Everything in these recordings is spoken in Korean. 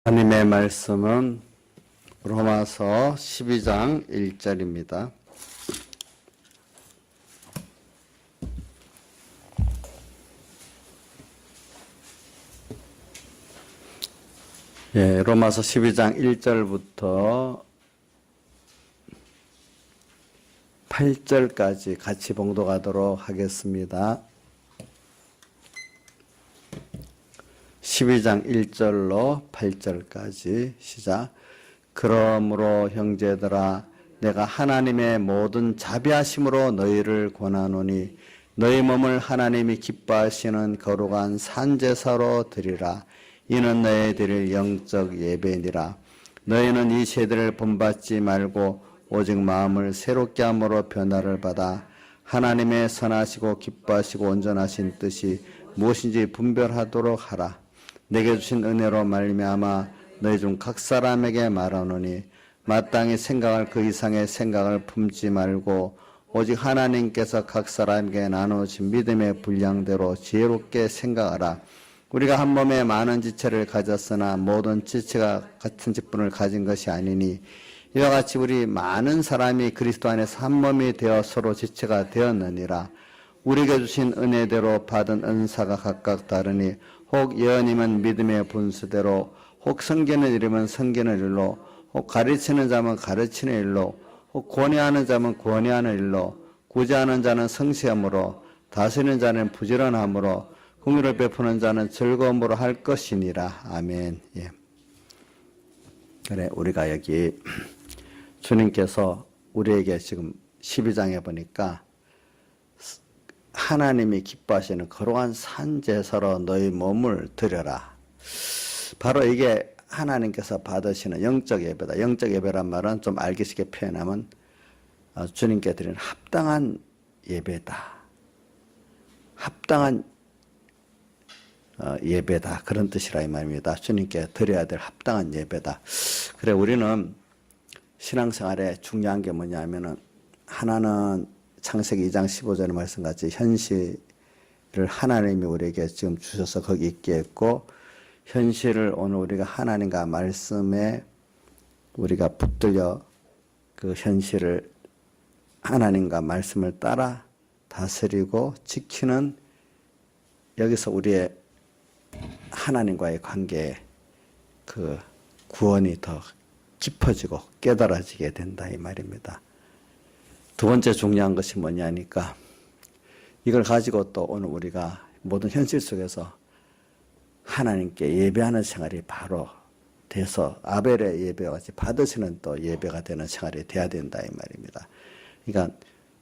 하나님의 말씀은 로마서 12장 1절입니다. 로마서 12장 1절부터 8절까지 같이 봉독하도록 하겠습니다. 12장 1절로 8절까지 시작. 그러므로 형제들아 내가 하나님의 모든 자비하심으로 너희를 권하노니 너희 몸을 하나님이 기뻐하시는 거룩한 산제사로 드리라. 이는 너희 드릴 영적 예배니라. 너희는 이 세대를 본받지 말고 오직 마음을 새롭게 함으로 변화를 받아 하나님의 선하시고 기뻐하시고 온전하신 뜻이 무엇인지 분별하도록 하라. 내게 주신 은혜로 말미암아 너희 중 각 사람에게 말하노니 마땅히 생각할 그 이상의 생각을 품지 말고 오직 하나님께서 각 사람에게 나누신 믿음의 분량대로 지혜롭게 생각하라. 우리가 한 몸에 많은 지체를 가졌으나 모든 지체가 같은 직분을 가진 것이 아니니 이와 같이 우리 많은 사람이 그리스도 안에서 한 몸이 되어 서로 지체가 되었느니라. 우리에게 주신 은혜대로 받은 은사가 각각 다르니 혹 예언이면 믿음의 분수대로, 혹 선견을 이루면 선견의 일로, 혹 가르치는 자면 가르치는 일로, 혹 권위하는 자면 권위하는 일로, 구제하는 자는 성실함으로, 다스리는 자는 부지런함으로, 공의를 베푸는 자는 즐거움으로 할 것이니라. 아멘. 그래, 우리가 여기 주님께서 우리에게 지금 12장에 보니까 하나님이 기뻐하시는 거룩한 산제사로 너희 몸을 드려라. 바로 이게 하나님께서 받으시는 영적 예배다. 영적 예배란 말은 좀 알기 쉽게 표현하면 주님께 드리는 합당한 예배다. 합당한 예배다. 그런 뜻이라 이 말입니다. 주님께 드려야 될 합당한 예배다. 그래, 우리는 신앙생활에 중요한 게 뭐냐면은 하나는 창세기 2장 15절의 말씀같이 현실을 하나님이 우리에게 지금 주셔서 거기 있게 했고, 현실을 오늘 우리가 하나님과 말씀에 우리가 붙들려 그 현실을 하나님과 말씀을 따라 다스리고 지키는, 여기서 우리의 하나님과의 관계에 그 구원이 더 깊어지고 깨달아지게 된다 이 말입니다. 두 번째 중요한 것이 뭐냐니까 이걸 가지고 또 오늘 우리가 모든 현실 속에서 하나님께 예배하는 생활이 바로 돼서 아벨의 예배와 같이 받으시는 또 예배가 되는 생활이 돼야 된다 이 말입니다. 그러니까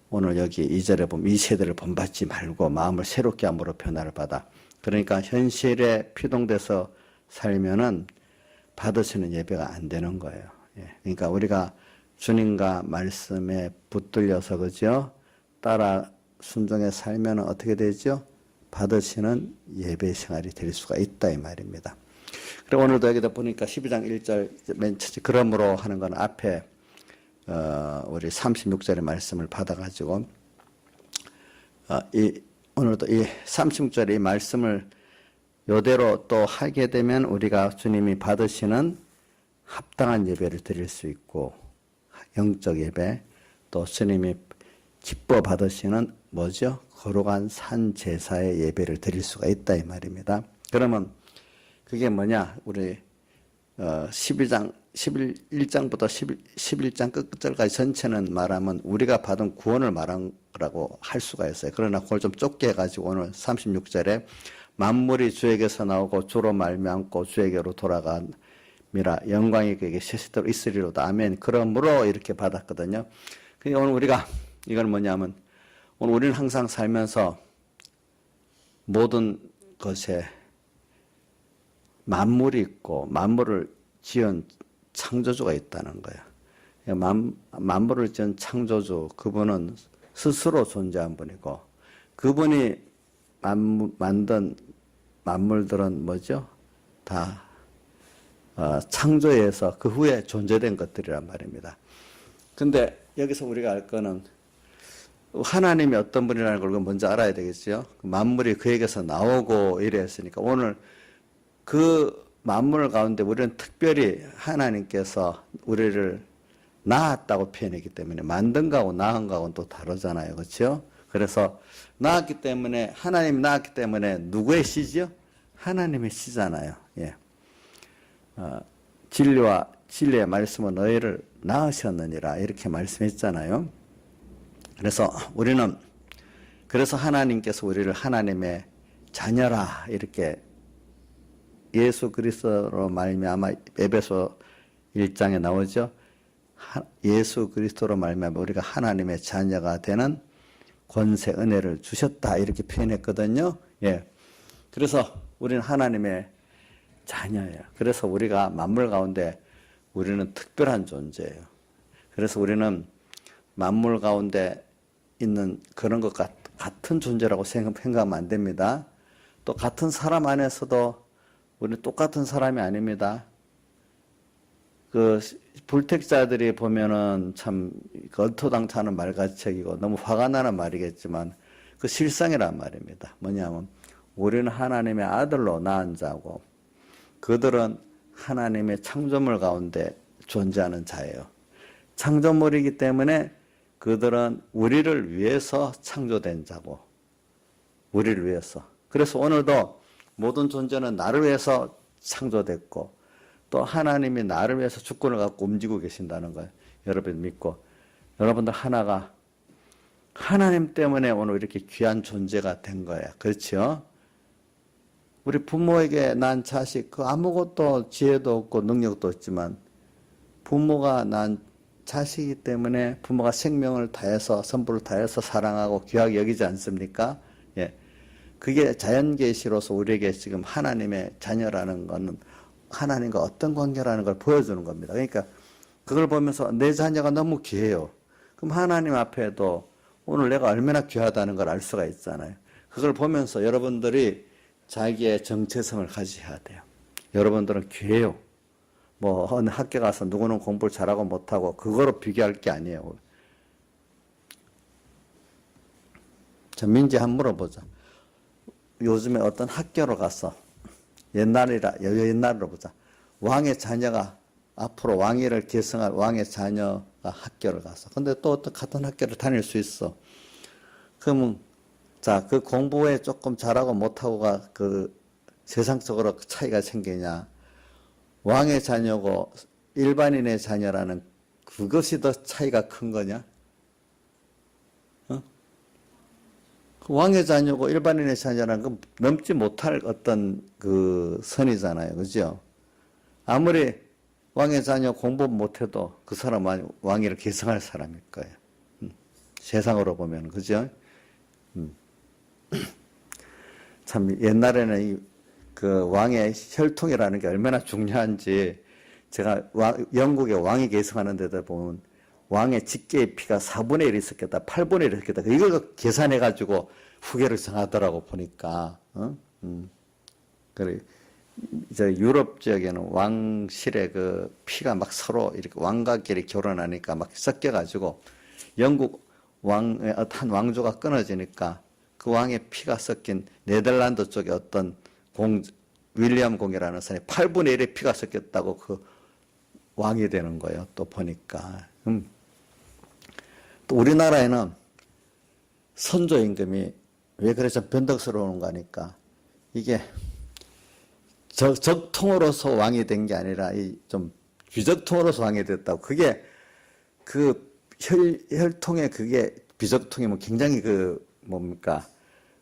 오늘 여기 2절에 보면 이 세대를 본받지 말고 마음을 새롭게 함으로 변화를 받아. 그러니까 현실에 피동돼서 살면은 받으시는 예배가 안 되는 거예요. 그러니까 우리가 주님과 말씀에 붙들려서 그죠? 따라 순종해 살면 어떻게 되죠? 받으시는 예배 생활이 될 수가 있다 이 말입니다. 그리고 오늘도 여기다 보니까 12장 1절 맨 첫째 그러므로 하는 건 앞에 우리 36절의 말씀을 받아가지고 오늘도 이 36절의 이 말씀을 요대로 또 하게 되면 우리가 주님이 받으시는 합당한 예배를 드릴 수 있고, 영적 예배, 또 주님이 기뻐 받으시는 뭐죠? 거룩한 산 제사의 예배를 드릴 수가 있다 이 말입니다. 그러면 그게 뭐냐? 우리 11장부터 11장 끝절까지 전체는 말하면 우리가 받은 구원을 말한 거라고 할 수가 있어요. 그러나 그걸 좀 좁게 해가지고 오늘 36절에 만물이 주에게서 나오고 주로 말미암고 주에게로 돌아가미라 영광이 그에게 세세토록 있으리로다. 아멘. 그러므로 이렇게 받았거든요. 그러니까 오늘 우리가 이건 뭐냐면 오늘 우리는 항상 살면서 모든 것에 만물이 있고 만물을 지은 창조주가 있다는 거예요. 만물을 지은 창조주, 그분은 스스로 존재한 분이고 그분이 만든 만물들은 뭐죠? 다 창조해서 그 후에 존재된 것들이란 말입니다. 근데 여기서 우리가 알 거는 하나님이 어떤 분이라는 걸 먼저 알아야 되겠죠. 만물이 그에게서 나오고 이랬으니까 오늘 그 만물 가운데 우리는 특별히 하나님께서 우리를 낳았다고 표현했기 때문에 만든 거하고 낳은 거하고는 또 다르잖아요. 그렇죠? 그래서 낳았기 때문에 하나님이 낳았기 때문에 누구의 씨죠? 하나님의 씨잖아요. 예. 진리와 진리의 말씀은 너희를 낳으셨느니라 이렇게 말씀했잖아요. 그래서 우리는 그래서 하나님께서 우리를 하나님의 자녀라 이렇게 예수 그리스도로 말미암아 에베소 1장에 나오죠. 예수 그리스도로 말미암아 우리가 하나님의 자녀가 되는 권세 은혜를 주셨다 이렇게 표현했거든요. 예. 그래서 우리는 하나님의 자녀예요. 그래서 우리가 만물 가운데 우리는 특별한 존재예요. 그래서 우리는 만물 가운데 있는 그런 것 같은 존재라고 생각하면 안 됩니다. 또 같은 사람 안에서도 우리는 똑같은 사람이 아닙니다. 그 불택자들이 보면은 참 얼토당토하는 말가책이고 너무 화가 나는 말이겠지만 그 실상이란 말입니다. 뭐냐면 우리는 하나님의 아들로 낳은 자고 그들은 하나님의 창조물 가운데 존재하는 자예요. 창조물이기 때문에 그들은 우리를 위해서 창조된 자고 우리를 위해서. 그래서 오늘도 모든 존재는 나를 위해서 창조됐고 또 하나님이 나를 위해서 주권을 갖고 움직이고 계신다는 걸 여러분 믿고 여러분들 하나가 하나님 때문에 오늘 이렇게 귀한 존재가 된 거예요. 그렇죠? 우리 부모에게 난 자식 그 아무것도 지혜도 없고 능력도 없지만 부모가 난 자식이기 때문에 부모가 생명을 다해서 선불을 다해서 사랑하고 귀하게 여기지 않습니까? 예. 그게 자연계시로서 우리에게 지금 하나님의 자녀라는 것은 하나님과 어떤 관계라는 걸 보여주는 겁니다. 그러니까 그걸 보면서 내 자녀가 너무 귀해요. 그럼 하나님 앞에도 오늘 내가 얼마나 귀하다는 걸 알 수가 있잖아요. 그걸 보면서 여러분들이 자기의 정체성을 가져야 돼요. 여러분들은 귀해요. 뭐 어느 학교 가서 누구는 공부를 잘하고 못하고 그거로 비교할 게 아니에요. 자, 민지 한번 물어보자. 요즘에 어떤 학교로 가서 옛날으로 보자. 왕의 자녀가 앞으로 왕위를 계승할 왕의 자녀가 학교를 가서 근데 또 어떤 같은 학교를 다닐 수 있어. 그러면 자, 그 공부에 조금 잘하고 못하고가 그 세상적으로 차이가 생기냐. 왕의 자녀고 일반인의 자녀라는 그것이 더 차이가 큰 거냐? 어? 그 왕의 자녀고 일반인의 자녀라는 건 넘지 못할 어떤 그 선이잖아요. 그죠? 아무리 왕의 자녀 공부 못해도 그 사람은 왕위를 계승할 사람일 거예요. 세상으로 보면. 그죠? 참 옛날에는 그 왕의 혈통이라는 게 얼마나 중요한지 제가 영국의 왕이 계승하는 데다 보면 왕의 직계의 피가 4분의 1이 있었겠다, 8분의 1이 있었겠다. 이걸 계산해가지고 후계를 정하더라고 보니까. 그래. 이제 유럽 지역에는 왕실의 그 피가 막 서로 이렇게 왕가끼리 결혼하니까 막 섞여가지고 영국 왕의 한 왕조가 끊어지니까 그 왕의 피가 섞인 네덜란드 쪽에 어떤 윌리엄 공이라는 사람이 8분의 1의 피가 섞였다고 그 왕이 되는 거예요. 또 보니까. 또 우리나라에는 선조 임금이 왜 그래서 변덕스러운 거니까 이게 적통으로서 왕이 된 게 아니라 좀 귀적통으로서 왕이 됐다고. 그게 그 혈통에 그게 비적통이면 굉장히 그 뭡니까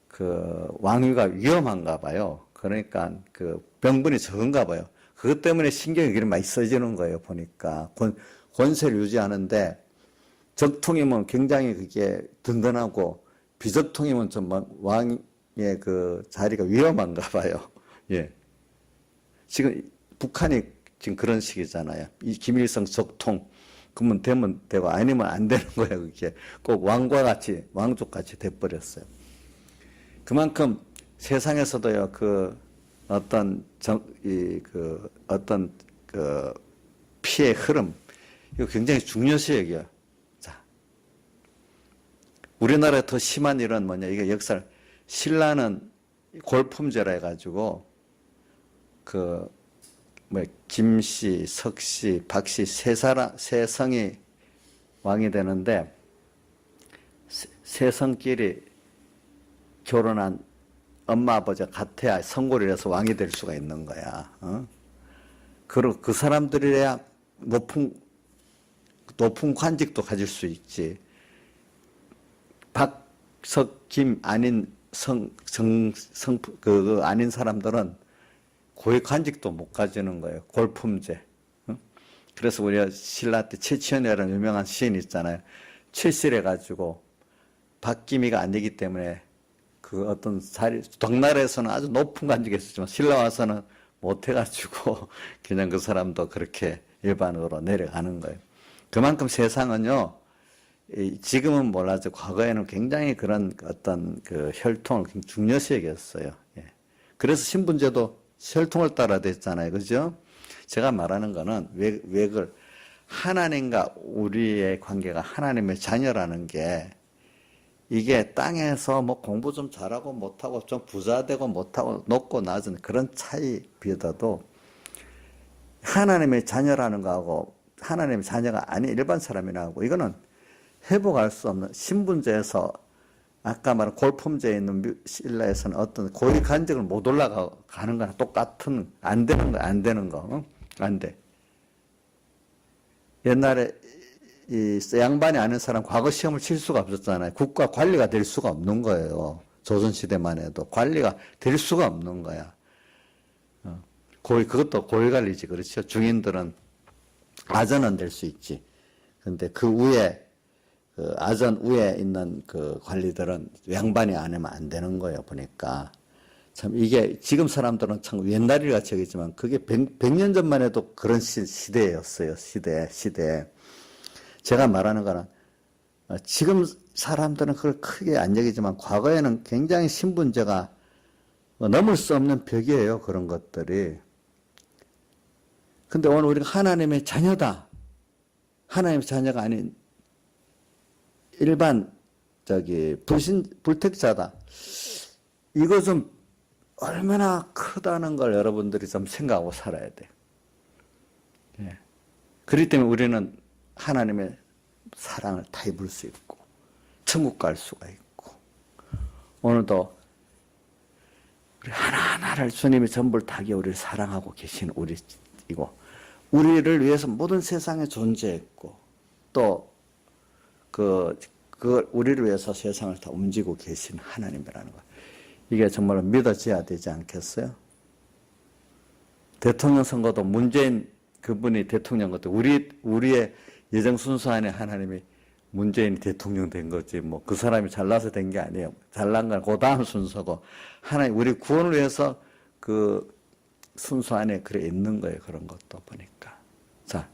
그 왕위가 위험한가 봐요. 그러니까 그 병분이 적은가 봐요. 그것 때문에 신경이 그렇게 많이 써지는 거예요. 보니까 권세를 유지하는데 적통이면 굉장히 그게 든든하고 비적통이면 좀 왕의 그 자리가 위험한가 봐요. 예. 지금 북한이 지금 그런 식이잖아요. 이 김일성 적통 그러면 되면 되고 아니면 안 되는 거예요. 그게 꼭 왕과 같이 왕족 같이 돼버렸어요. 그만큼 세상에서도요 그 어떤 어떤 그 피의 흐름 이거 굉장히 중요시 여겨요. 자, 우리나라에 더 심한 일은 뭐냐? 이게 역사를 신라는 골품제라 해가지고 그 뭐 김씨, 석씨, 박씨 세 성이 왕이 되는데 세 성끼리 결혼한 엄마 아버지가 같아야 성골이 돼서 왕이 될 수가 있는 거야. 그리고 그 사람들이야 높은 관직도 가질 수 있지. 박, 석, 김 아닌 아닌 사람들은 고위 관직도 못 가지는 거예요. 골품제. 그래서 우리가 신라 때 최치현이라는 유명한 시인 있잖아요. 최실해가지고 박기미가 아니기 때문에 그 어떤 자리, 당나라에서는 아주 높은 관직에 있었지만 신라 와서는 못해가지고 그냥 그 사람도 그렇게 일반으로 내려가는 거예요. 그만큼 세상은요, 지금은 몰라도 과거에는 굉장히 그런 어떤 그 혈통을 중요시 여겼어요. 예. 그래서 신분제도 혈통을 따라 됐잖아요. 그죠? 제가 말하는 거는 왜 하나님과 우리의 관계가 하나님의 자녀라는 게 이게 땅에서 뭐 공부 좀 잘하고 못하고 좀 부자 되고 못하고 높고 낮은 그런 차이보다도 하나님의 자녀라는 거하고 하나님의 자녀가 아닌 일반 사람이라고 이거는 회복할 수 없는 신분제에서 아까 말한 골품제에 있는 신라에서는 어떤 고위 관직을 못 올라가는 거나 똑같은 안 되는 거 안 돼. 옛날에 이 양반이 아는 사람 과거 시험을 칠 수가 없었잖아요. 국가 관리가 될 수가 없는 거예요. 조선시대만 해도 관리가 될 수가 없는 거야. 그것도 고위 관리지. 그렇죠. 중인들은 아전은 될 수 있지. 근데 그 위에, 아전 위에 있는 그 관리들은 양반이 안 하면 안 되는 거예요. 보니까. 참 이게 지금 사람들은 참 옛날이라 같이 여기지만 그게 100년 전만 해도 그런 시대였어요. 시대. 제가 말하는 거는 지금 사람들은 그걸 크게 안 여기지만 과거에는 굉장히 신분제가 넘을 수 없는 벽이에요. 그런 것들이. 근데 오늘 우리가 하나님의 자녀다. 하나님의 자녀가 아닌 일반 불택자다. 이거 좀 얼마나 크다는 걸 여러분들이 좀 생각하고 살아야 돼. 예. 그렇기 때문에 우리는 하나님의 사랑을 다 입을 수 있고 천국 갈 수가 있고 오늘도 우리 하나하나를 주님이 전부를 다기에 우리를 사랑하고 계신 우리이고 우리를 위해서 모든 세상에 존재했고 또 그걸 우리를 위해서 세상을 다 움직이고 계신 하나님이라는 거. 이게 정말 믿어져야 되지 않겠어요? 대통령 선거도 문재인 그분이 대통령 것도 우리의 예정 순서 안에 하나님이 문재인이 대통령 된 거지 뭐 그 사람이 잘나서 된 게 아니에요. 잘난 건 그 다음 순서고 하나님 우리 구원을 위해서 그 순서 안에 그래 있는 거예요. 그런 것도 보니까. 자,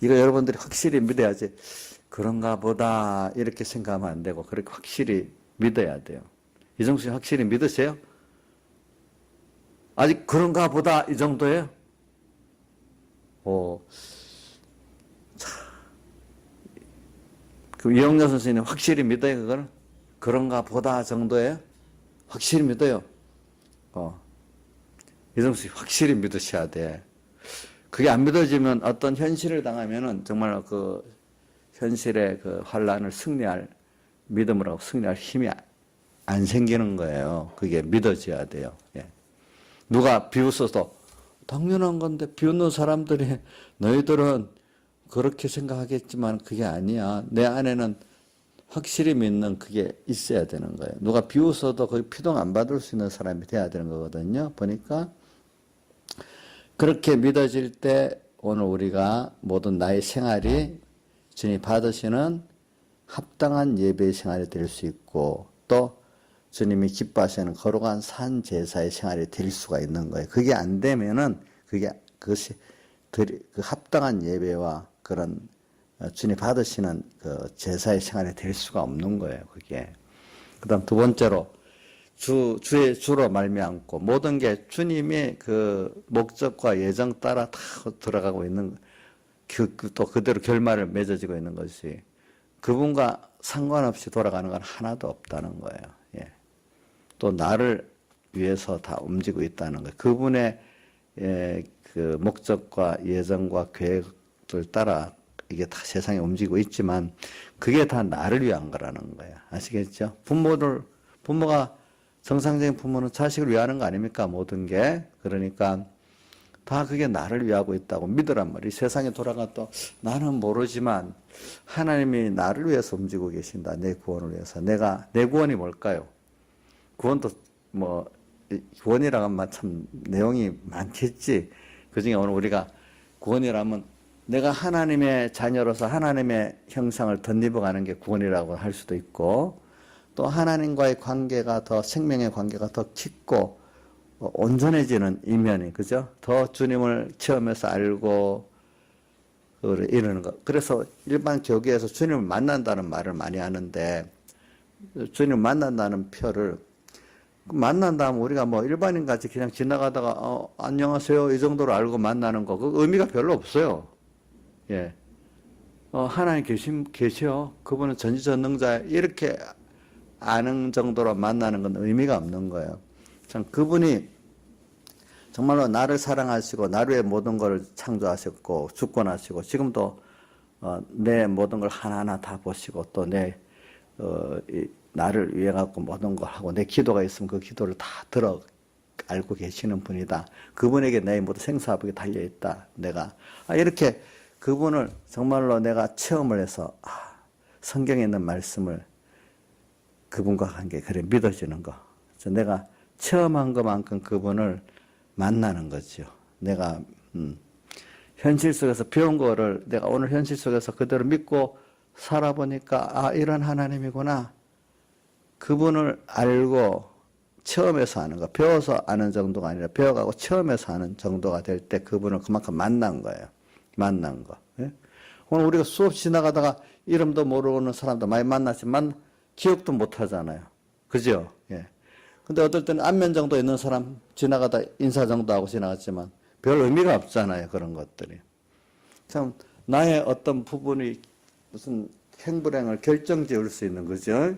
이거 여러분들이 확실히 믿어야지. 그런가 보다 이렇게 생각하면 안 되고 그렇게 확실히 믿어야 돼요. 이정수 씨 확실히 믿으세요? 아직 그런가 보다 이 정도예요? 그 이영렬 선생님 확실히 믿어요, 그거는? 그런가 보다 정도예요? 확실히 믿어요. 이정수 씨 확실히 믿으셔야 돼. 그게 안 믿어지면 어떤 현실을 당하면은 정말 그 현실의 그 환란을 승리할 믿음을 하고 승리할 힘이 안 생기는 거예요. 그게 믿어져야 돼요. 예. 누가 비웃어도 당연한 건데 비웃는 사람들이 너희들은 그렇게 생각하겠지만 그게 아니야. 내 안에는 확실히 믿는 그게 있어야 되는 거예요. 누가 비웃어도 거의 피동 안 받을 수 있는 사람이 돼야 되는 거거든요. 보니까 그렇게 믿어질 때 오늘 우리가 모든 나의 생활이 주님이 받으시는 합당한 예배의 생활이 될 수 있고 또 주님이 기뻐하시는 거룩한 산 제사의 생활이 될 수가 있는 거예요. 그게 안 되면은 그것이 그 합당한 예배와 그런 주님 받으시는 그 제사의 생활이 될 수가 없는 거예요. 그게. 그다음 두 번째로 주의 주로 말미암고 모든 게 주님의 그 목적과 예정 따라 다 들어가고 있는 또 그대로 결말을 맺어지고 있는 것이 그분과 상관없이 돌아가는 건 하나도 없다는 거예요. 예. 또 나를 위해서 다 움직이고 있다는 거예요. 그분의 그 목적과 예정과 계획을 따라 이게 다 세상에 움직이고 있지만 그게 다 나를 위한 거라는 거야. 아시겠죠? 부모가 정상적인 부모는 자식을 위하는 거 아닙니까? 모든 게. 그러니까 다 그게 나를 위하고 있다고 믿으란 말이에요. 세상에 돌아가도 나는 모르지만 하나님이 나를 위해서 움직이고 계신다. 내 구원을 위해서. 내 구원이 뭘까요? 구원도 구원이라고 하면 참 내용이 많겠지. 그 중에 오늘 우리가 구원이라면 내가 하나님의 자녀로서 하나님의 형상을 덧입어가는 게 구원이라고 할 수도 있고, 또 하나님과의 관계가 생명의 관계가 더 깊고 온전해지는 이면이, 그죠? 더 주님을 체험해서 알고 이러는 것. 그래서 일반 교계에서 주님을 만난다는 말을 많이 하는데, 주님을 만난다는 표를 만난다면 우리가 일반인 같이 그냥 지나가다가 안녕하세요 이 정도로 알고 만나는 거, 그 의미가 별로 없어요. 예. 하나님 계셔. 그분은 전지전능자. 이렇게 아는 정도로 만나는 건 의미가 없는 거예요. 참, 그분이 정말로 나를 사랑하시고, 나를 위해 모든 걸 창조하셨고, 주권하시고, 지금도, 내 모든 걸 하나하나 다 보시고, 또 나를 위해 갖고 모든 걸 하고, 내 기도가 있으면 그 기도를 다 알고 계시는 분이다. 그분에게 내 모든 생사복이 달려있다. 내가. 이렇게 그분을 정말로 내가 체험을 해서, 성경에 있는 말씀을 그분과 관계, 그래, 믿어지는 거. 내가 체험한 것만큼 그분을 만나는 거죠. 내가, 현실 속에서 배운 거를 내가 오늘 현실 속에서 그대로 믿고 살아보니까, 이런 하나님이구나. 그분을 알고 체험해서 아는 거, 배워서 아는 정도가 아니라 배워가고 체험해서 아는 정도가 될 때 그분을 그만큼 만난 거예요. 만난 거. 예? 오늘 우리가 수업 지나가다가 이름도 모르는 사람도 많이 만났지만 기억도 못 하잖아요. 그죠? 예. 근데 어떨 때는 안면 정도 있는 사람 지나가다 인사 정도 하고 지나갔지만 별 의미가 없잖아요. 그런 것들이. 참, 나의 어떤 부분이 무슨 행불행을 결정 지을 수 있는 거죠.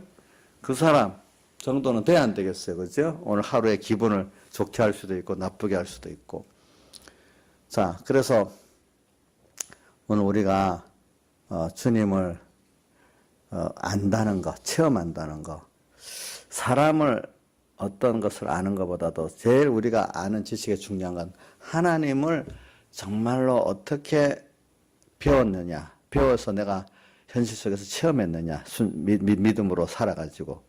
그 사람 정도는 돼야 안 되겠어요. 그죠? 오늘 하루의 기분을 좋게 할 수도 있고 나쁘게 할 수도 있고. 자, 그래서 오늘 우리가 주님을 안다는 것, 체험한다는 것, 사람을 어떤 것을 아는 것보다도 제일 우리가 아는 지식의 중요한 건 하나님을 정말로 어떻게 배웠느냐, 배워서 내가 현실 속에서 체험했느냐, 믿음으로 살아가지고,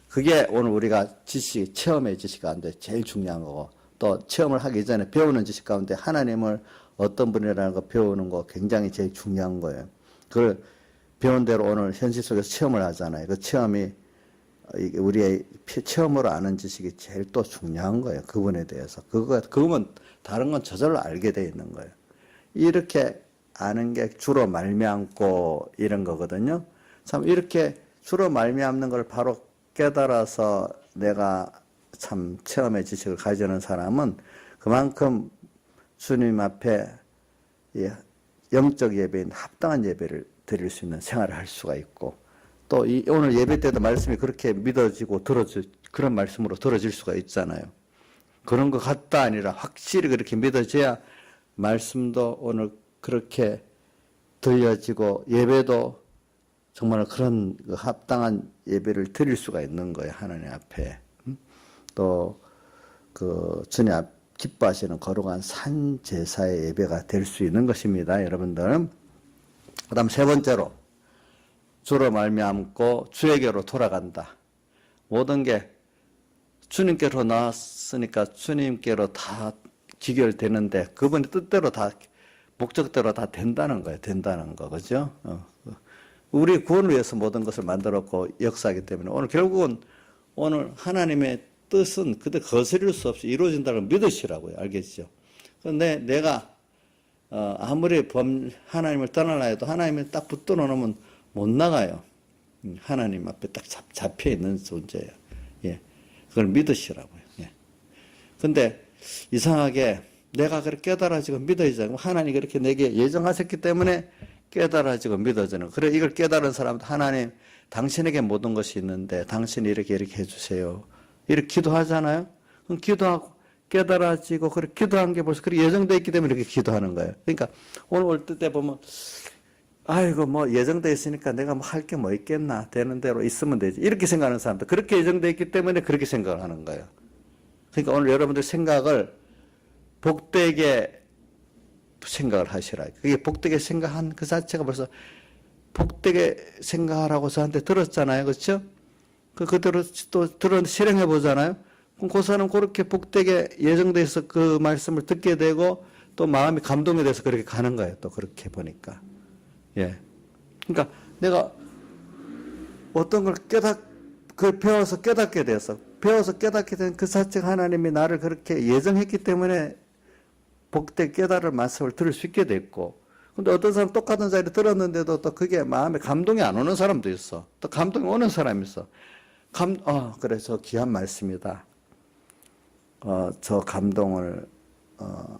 그게 오늘 우리가 체험의 지식 가운데 제일 중요한 거고, 또 체험을 하기 전에 배우는 지식 가운데 하나님을 어떤 분이라는 거 배우는 거 굉장히 제일 중요한 거예요. 그걸 배운 대로 오늘 현실 속에서 체험을 하잖아요. 그 체험이 우리의 체험으로 아는 지식이 제일 또 중요한 거예요. 그분에 대해서. 그건 다른 건 저절로 알게 돼 있는 거예요. 이렇게 아는 게 주로 말미암고 이런 거거든요. 참 이렇게 주로 말미암는 걸 바로 깨달아서 내가 참 체험의 지식을 가지는 사람은 그만큼 주님 앞에 영적 예배인 합당한 예배를 드릴 수 있는 생활을 할 수가 있고, 또 오늘 예배 때도 말씀이 그렇게 믿어지고 그런 말씀으로 들어질 수가 있잖아요. 그런 것 같다 아니라 확실히 그렇게 믿어져야 말씀도 오늘 그렇게 들려지고 예배도 정말 그런 합당한 예배를 드릴 수가 있는 거예요. 하나님 앞에. 또 그 주님 앞 기뻐하시는 거룩한 산 제사의 예배가 될 수 있는 것입니다. 여러분들. 그다음 세 번째로 주로 말미암고 주에게로 돌아간다. 모든 게 주님께로 나왔으니까 주님께로 다 귀결되는데 그분의 뜻대로 다 목적대로 다 된다는 거예요. 된다는 거. 그죠? 우리 구원을 위해서 모든 것을 만들었고 역사하기 때문에 오늘 결국은 오늘 하나님의 뜻은 그때 거스릴 수 없이 이루어진다는 걸 믿으시라고요. 알겠죠? 그런데 내가 아무리 하나님을 떠나려 해도 하나님을 딱 붙들어 놓으면 못 나가요. 하나님 앞에 딱 잡혀 있는 존재예요. 예. 그걸 믿으시라고요. 예. 근데 이상하게 내가 그렇게 깨달아지고 믿어지고 하나님이 그렇게 내게 예정하셨기 때문에 깨달아지고 믿어지는. 그래 이걸 깨달은 사람은 하나님 당신에게 모든 것이 있는데 당신이 이렇게 해주세요. 이렇게 기도하잖아요. 그럼 기도하고 깨달아지고 그렇게 기도한 게 벌써 그렇게 예정되어 있기 때문에 이렇게 기도하는 거예요. 그러니까 오늘 올 때 보면 아이고 뭐 예정되어 있으니까 내가 뭐 할 게 뭐 있겠나 되는 대로 있으면 되지 이렇게 생각하는 사람들 그렇게 예정되어 있기 때문에 그렇게 생각을 하는 거예요. 그러니까 오늘 여러분들 생각을 복되게 생각을 하시라. 그게 복되게 생각한 그 자체가 벌써 복되게 생각하라고 저한테 들었잖아요. 그렇죠? 그대로 또 실행해 보잖아요. 그럼 그 사람 그렇게 복되게 예정돼서 그 말씀을 듣게 되고 또 마음이 감동이 돼서 그렇게 가는 거예요. 또 그렇게 보니까. 예. 그러니까 내가 어떤 걸 그걸 배워서 깨닫게 돼서 배워서 깨닫게 된 그 자체가 하나님이 나를 그렇게 예정했기 때문에 복되게 깨달을 말씀을 들을 수 있게 됐고 근데 어떤 사람 똑같은 자리에 들었는데도 또 그게 마음에 감동이 안 오는 사람도 있어. 또 감동이 오는 사람이 있어. 그래, 저 귀한 말씀이다. 저 감동을,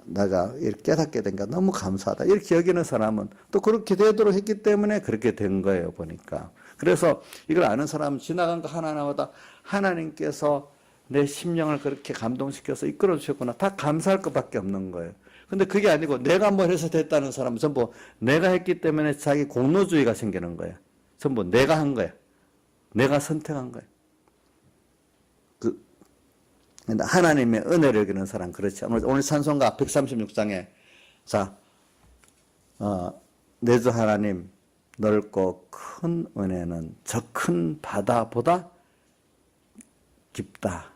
내가 이렇게 깨닫게 된 게 너무 감사하다. 이렇게 여기는 사람은 또 그렇게 되도록 했기 때문에 그렇게 된 거예요, 보니까. 그래서 이걸 아는 사람은 지나간 거 하나하나마다 하나님께서 내 심령을 그렇게 감동시켜서 이끌어 주셨구나. 다 감사할 것밖에 없는 거예요. 근데 그게 아니고 내가 뭘 해서 됐다는 사람은 전부 내가 했기 때문에 자기 공로주의가 생기는 거예요. 전부 내가 한 거야. 내가 선택한 거예요. 하나님의 은혜를 여기는 사람 그렇지. 오늘 찬송가 136장에 자, 내 주 하나님 넓고 큰 은혜는 저 큰 바다보다 깊다.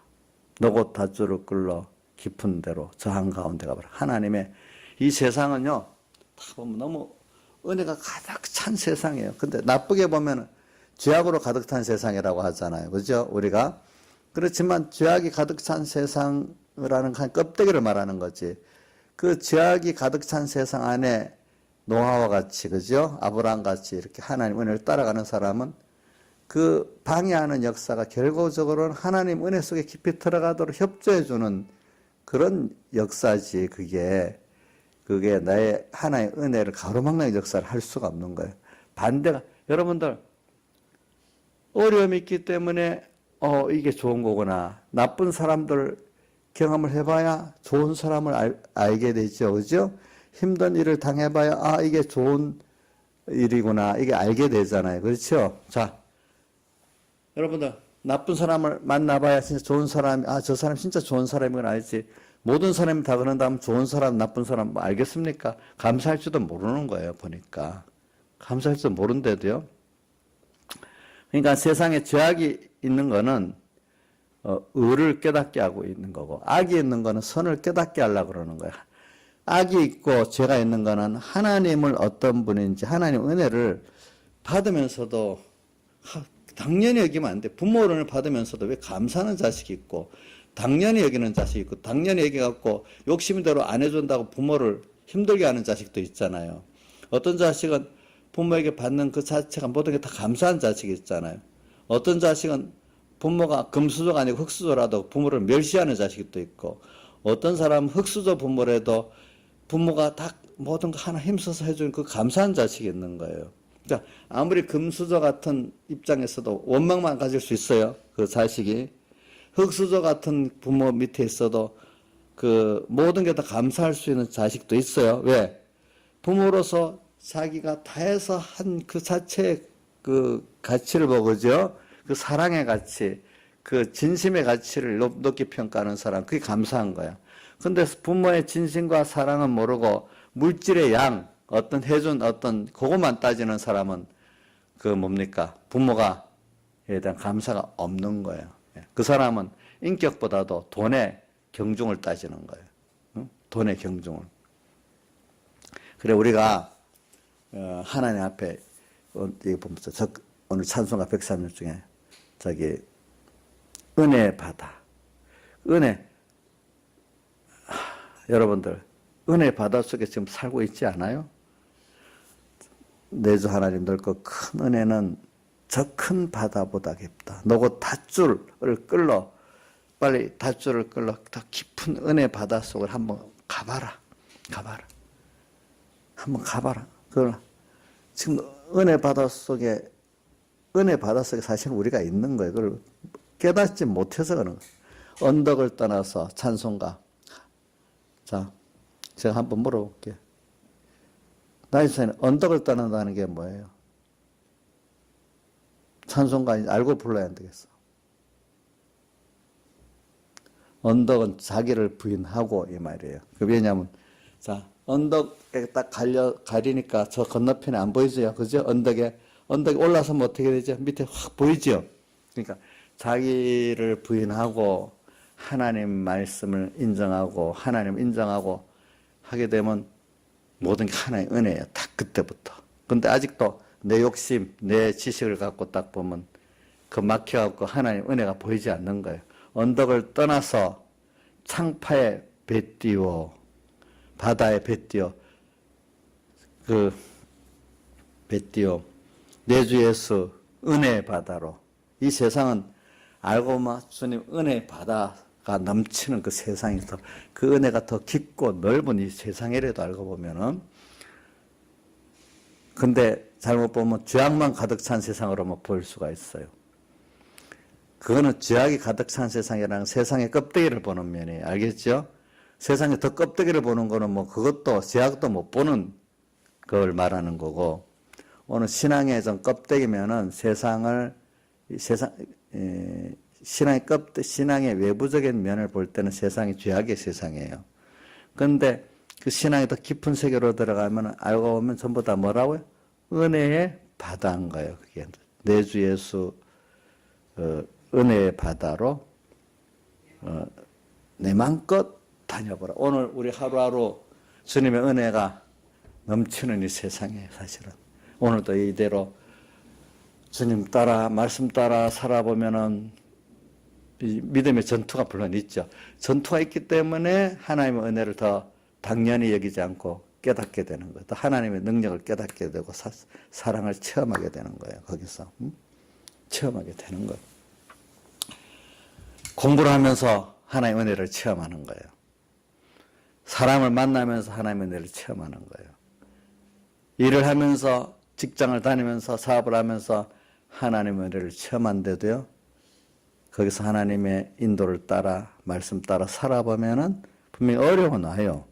너곳 닷줄을 끌러 깊은 데로 저 한가운데 가버려. 하나님의 이 세상은요, 다 보면 너무 은혜가 가득 찬 세상이에요. 근데 나쁘게 보면 죄악으로 가득 찬 세상이라고 하잖아요. 그죠? 우리가. 그렇지만 죄악이 가득 찬 세상을 하는 껍데기를 말하는 거지. 그 죄악이 가득 찬 세상 안에 노아와 같이, 그죠? 아브라함 같이 이렇게 하나님 은혜를 따라가는 사람은 그 방해하는 역사가 결과적으로는 하나님 은혜 속에 깊이 들어가도록 협조해주는 그런 역사지. 그게 나의 하나의 은혜를 가로막는 역사를 할 수가 없는 거예요. 반대가, 여러분들, 어려움이 있기 때문에 이게 좋은 거구나. 나쁜 사람들 경험을 해봐야 좋은 사람을 알게 되죠. 그죠? 힘든 일을 당해봐야, 이게 좋은 일이구나. 이게 알게 되잖아요. 그렇죠? 자, 여러분들, 나쁜 사람을 만나봐야 진짜 좋은 사람, 저 사람 진짜 좋은 사람이구나 알지. 모든 사람이 다 그런다면 좋은 사람, 나쁜 사람 뭐 알겠습니까? 감사할지도 모르는 거예요, 보니까. 감사할지도 모른대도요. 그러니까 세상에 죄악이 있는 거는 의를 깨닫게 하고 있는 거고 악이 있는 거는 선을 깨닫게 하려고 그러는 거야. 악이 있고 죄가 있는 거는 하나님을 어떤 분인지 하나님 은혜를 받으면서도 당연히 여기면 안 돼. 부모 은혜를 받으면서도 왜 감사하는 자식이 있고 당연히 여기는 자식이 있고 당연히 여기갖고 욕심대로 안 해준다고 부모를 힘들게 하는 자식도 있잖아요. 어떤 자식은 부모에게 받는 그 자체가 모든 게 다 감사한 자식이 있잖아요. 어떤 자식은 부모가 금수저가 아니고 흙수저라도 부모를 멸시하는 자식이 또 있고 어떤 사람은 흙수저 부모라도 부모가 다 모든 거 하나 힘써서 해주는 그 감사한 자식이 있는 거예요. 그러니까 아무리 금수저 같은 입장에서도 원망만 가질 수 있어요. 그 자식이. 흙수저 같은 부모 밑에 있어도 그 모든 게 다 감사할 수 있는 자식도 있어요. 왜? 부모로서 자기가 다해서 한 그 자체의 그 가치를 보고죠. 그 사랑의 가치, 그 진심의 가치를 높게 평가하는 사람, 그게 감사한 거야. 근데 부모의 진심과 사랑은 모르고 물질의 양, 어떤 해준 어떤 그것만 따지는 사람은 그 뭡니까? 부모가에 대한 감사가 없는 거예요. 그 사람은 인격보다도 돈의 경중을 따지는 거예요. 응? 돈의 경중을. 그래 우리가 하나님 앞에 이거 보면서 오늘 찬송가 103절 중에 저기 은혜 바다, 은혜 여러분들 은혜 바다 속에 지금 살고 있지 않아요? 내 주 하나님 넓고 큰 은혜는 저 큰 바다보다 깊다. 너고 닷줄을 끌러 빨리 닷줄을 끌러 더 깊은 은혜 바다 속을 한번 가봐라. 한번 가봐라. 그걸 지금 은혜 바다 속에 사실 우리가 있는 거예요. 그걸 깨닫지 못해서 그런 거예요. 언덕을 떠나서 찬송가 자, 제가 한번 물어볼게요. 나이스는 언덕을 떠난다는 게 뭐예요? 찬송가 알고 불러야 안 되겠어. 언덕은 자기를 부인하고 이 말이에요. 왜냐하면 자 언덕에 딱 가리니까 저 건너편에 안 보이죠, 그죠? 언덕에 올라서면 어떻게 되죠? 밑에 확 보이죠. 그러니까 자기를 부인하고 하나님 말씀을 인정하고 하나님 인정하고 하게 되면 모든 게 하나의 은혜예요. 딱 그때부터. 근데 아직도 내 욕심, 내 지식을 갖고 딱 보면 그 막혀갖고 하나님 은혜가 보이지 않는 거예요. 언덕을 떠나서 창파에 배 띄워, 바다에 배 띄워, 배 띄워, 내 주 예수 은혜의 바다로. 이 세상은 알고 보면 주님 은혜의 바다가 넘치는 그 세상이 더, 그 은혜가 더 깊고 넓은 이 세상이라도 알고 보면은, 근데 잘못 보면 죄악만 가득 찬 세상으로만 보일 수가 있어요. 그거는 죄악이 가득 찬 세상이라는 세상의 껍데기를 보는 면이에요. 알겠죠? 세상에 더 껍데기를 보는 거는 뭐 그것도 죄악도 못 보는 걸 말하는 거고, 오늘 신앙의 좀 껍데기면은 신앙의 신앙의 외부적인 면을 볼 때는 세상이 죄악의 세상이에요. 그런데 그 신앙이 더 깊은 세계로 들어가면 알고 보면 전부 다 뭐라고요? 은혜의 바다인 거예요. 그게 내 주 예수 은혜의 바다로 내 맘껏 다녀보라. 오늘 우리 하루하루 주님의 은혜가 넘치는 이 세상에 사실은 오늘도 이대로 주님 따라 말씀 따라 살아보면은 이 믿음의 전투가 물론 있죠. 전투가 있기 때문에 하나님의 은혜를 더 당연히 여기지 않고 깨닫게 되는 거예요. 또 하나님의 능력을 깨닫게 되고 사랑을 체험하게 되는 거예요. 거기서 체험하게 되는 거예요. 공부를 하면서 하나님의 은혜를 체험하는 거예요. 사람을 만나면서 하나님의 은혜를 체험하는 거예요. 일을 하면서 직장을 다니면서 사업을 하면서 하나님의 은혜를 체험한데도요. 거기서 하나님의 인도를 따라 말씀 따라 살아보면은 분명히 어려움은 와요.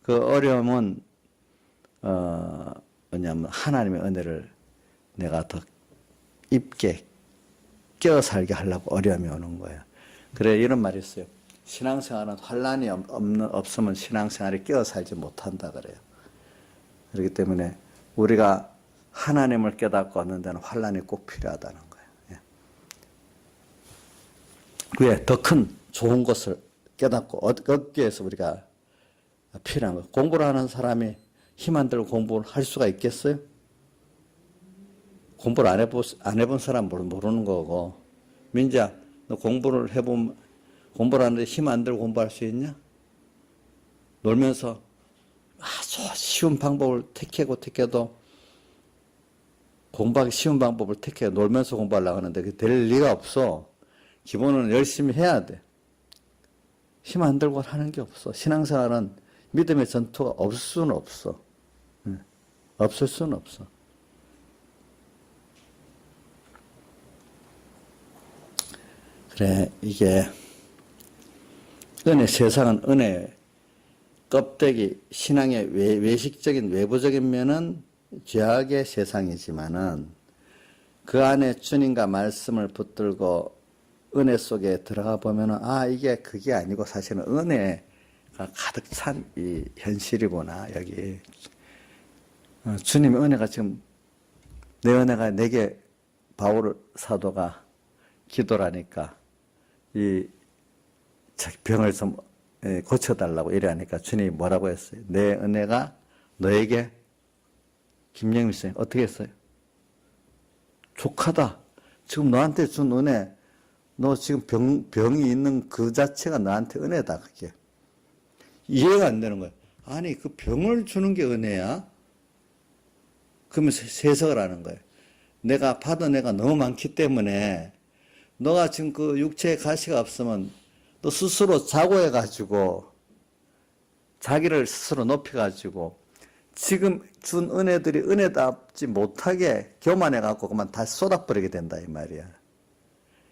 그 어려움은 뭐냐면 하나님의 은혜를 내가 더 입게 껴 살게 하려고 어려움이 오는 거예요. 그래 이런 말이 있어요. 신앙생활은 환란이 없으면 신앙생활이 껴 살지 못한다 그래요. 그렇기 때문에 우리가 하나님을 깨닫고 하는 데는 환란이 꼭 필요하다는 거예요. 왜? 더 큰 좋은 것을 깨닫고 얻기 위해서 우리가 필요한 거예요. 공부를 하는 사람이 힘 안 들고 공부를 할 수가 있겠어요? 공부를 안 해본 사람은 모르는 거고. 민지야, 너 공부를 하는데 힘 안 들고 공부할 수 있냐? 놀면서 아주 쉬운 방법을 택해도 공부하기 쉬운 방법을 택해 놀면서 공부하려고 하는데 그게 될 리가 없어. 기본은 열심히 해야 돼. 힘 안 들고 하는 게 없어. 신앙생활은 믿음의 전투가 없을 수는 없어. 없을 수는 없어. 그래, 이게 세상은 은혜 껍데기, 신앙의 외식적인 외부적인 면은 죄악의 세상이지만은 그 안에 주님과 말씀을 붙들고 은혜 속에 들어가 보면은 이게 그게 아니고 사실은 은혜가 가득 찬 이 현실이구나. 여기 주님의 은혜가 지금 내 은혜가 내게 바울 사도가 기도라니까 이 병을 좀 고쳐달라고 이래하니까 주님이 뭐라고 했어요? 내 은혜가 너에게 김영민 씨 어떻게 했어요? 족하다. 지금 너한테 준 은혜, 너 지금 병이 있는 그 자체가 너한테 은혜다. 그게 이해가 안 되는 거예요. 아니 그 병을 주는 게 은혜야? 그러면 해석을 하는 거예요. 내가 받은 애가 너무 많기 때문에 너가 지금 그 육체의 가시가 없으면 너 스스로 자고해가지고 자기를 스스로 높여가지고 지금 준 은혜들이 은혜답지 못하게 교만해갖고 그만 다 쏟아버리게 된다 이 말이야.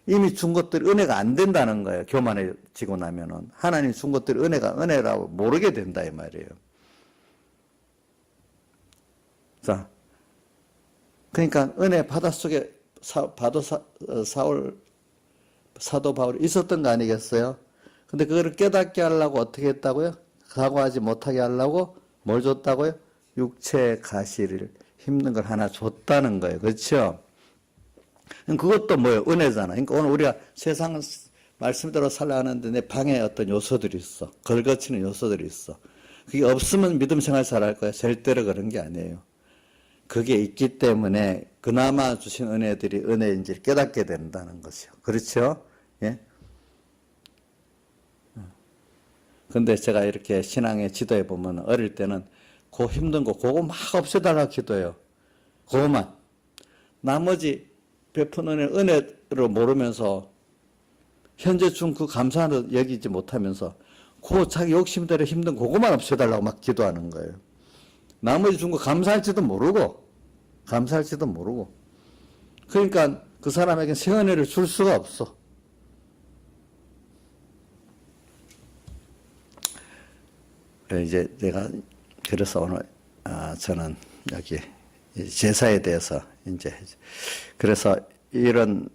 이미 준 것들이 은혜가 안 된다는 거예요. 교만해지고 나면은. 하나님 준 것들이 은혜가 은혜라고 모르게 된다 이 말이에요. 자, 그러니까 은혜 바닷속에 사도 바울이 있었던 거 아니겠어요? 근데 그거를 깨닫게 하려고 어떻게 했다고요? 사고하지 못하게 하려고 뭘 줬다고요? 육체의 가시를 힘든 걸 하나 줬다는 거예요. 그렇죠? 그것도 뭐예요? 은혜잖아. 그러니까 오늘 우리가 세상 말씀대로 살아가는데 내 방에 어떤 요소들이 있어. 걸거치는 요소들이 있어. 그게 없으면 믿음 생활 잘할 거야. 절대로 그런 게 아니에요. 그게 있기 때문에 그나마 주신 은혜들이 은혜인지를 깨닫게 된다는 것이요. 그렇죠? 예? 근데 제가 이렇게 신앙의 지도에 보면 어릴 때는 그 힘든 거 그거 막 없애달라고 기도해요. 그거만. 나머지 베푼 은혜로 모르면서 현재 준 그 감사로 여기지 못하면서 그 자기 욕심대로 힘든 그거만 없애달라고 막 기도하는 거예요. 나머지 준 거 감사할지도 모르고 그러니까 그 사람에게 새 은혜를 줄 수가 없어. 이제 내가 그래서 오늘 저는 여기 제사에 대해서 이제 그래서 이런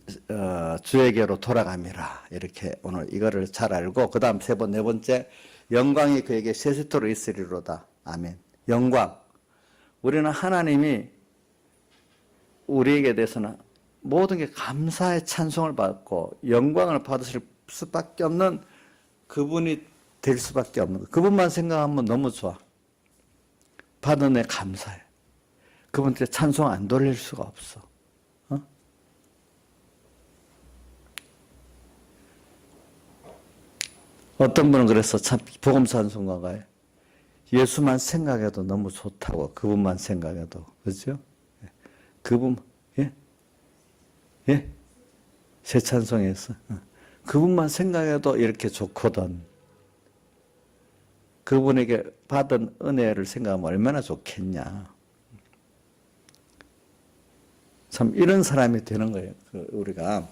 주에게로 돌아감이라 이렇게 오늘 이거를 잘 알고 그 다음 네 번째 영광이 그에게 세세토록 있으리로다. 아멘. 영광. 우리는 하나님이 우리에게 대해서는 모든 게 감사의 찬송을 받고 영광을 받으실 수밖에 없는 그분이 될 수밖에 없는 거예요. 그분만 생각하면 너무 좋아. 받은 애 감사해. 그분한테 찬송 안 돌릴 수가 없어. 어떤 분은 그래서 참 복음 찬송가가요. 예수만 생각해도 너무 좋다고. 그분만 생각해도. 그렇죠? 그분 예? 예? 새 찬송에서 그분만 생각해도 이렇게 좋거든. 그분에게 받은 은혜를 생각하면 얼마나 좋겠냐. 참 이런 사람이 되는 거예요. 우리가.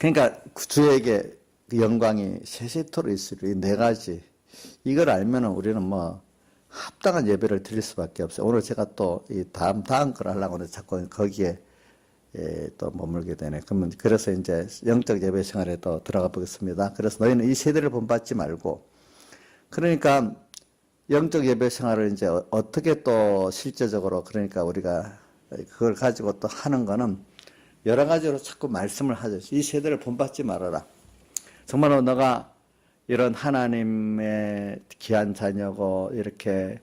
그러니까 주에게 영광이 세세토록 있으리 네 가지. 이걸 알면은 우리는 뭐 합당한 예배를 드릴 수밖에 없어요. 오늘 제가 또 이 다음 걸 하려고 하는데 자꾸 거기에 또 머물게 되네. 그러면 그래서 이제 영적 예배 생활에 또 들어가 보겠습니다. 그래서 너희는 이 세대를 본받지 말고 그러니까 영적 예배 생활을 이제 어떻게 또 실제적으로 그러니까 우리가 그걸 가지고 또 하는 거는 여러 가지로 자꾸 말씀을 하죠. 이 세대를 본받지 말아라. 정말로 너가 이런 하나님의 귀한 자녀고 이렇게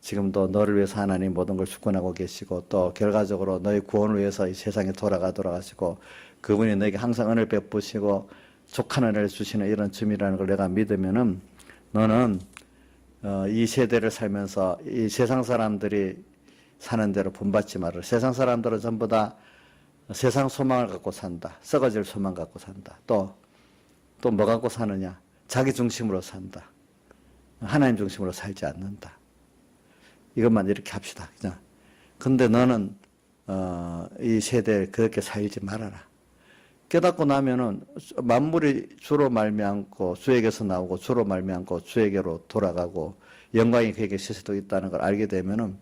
지금도 너를 위해서 하나님 모든 걸 주권하고 계시고 또 결과적으로 너의 구원을 위해서 이 세상에 돌아가시고 그분이 너에게 항상 은혜를 베푸시고 족한 은혜를 주시는 이런 주님이라는 걸 내가 믿으면은 너는 이 세대를 살면서 이 세상 사람들이 사는 대로 본받지 말아라. 세상 사람들은 전부 다 세상 소망을 갖고 산다. 썩어질 소망 갖고 산다. 또 뭐 갖고 사느냐? 자기 중심으로 산다. 하나님 중심으로 살지 않는다. 이것만 이렇게 합시다. 그냥. 근데 너는 이 세대에 그렇게 살지 말아라. 깨닫고 나면은 만물이 주로 말미암고 주에게서 나오고 주로 말미암고 주에게로 돌아가고 영광이 그에게 시세도 있다는 걸 알게 되면은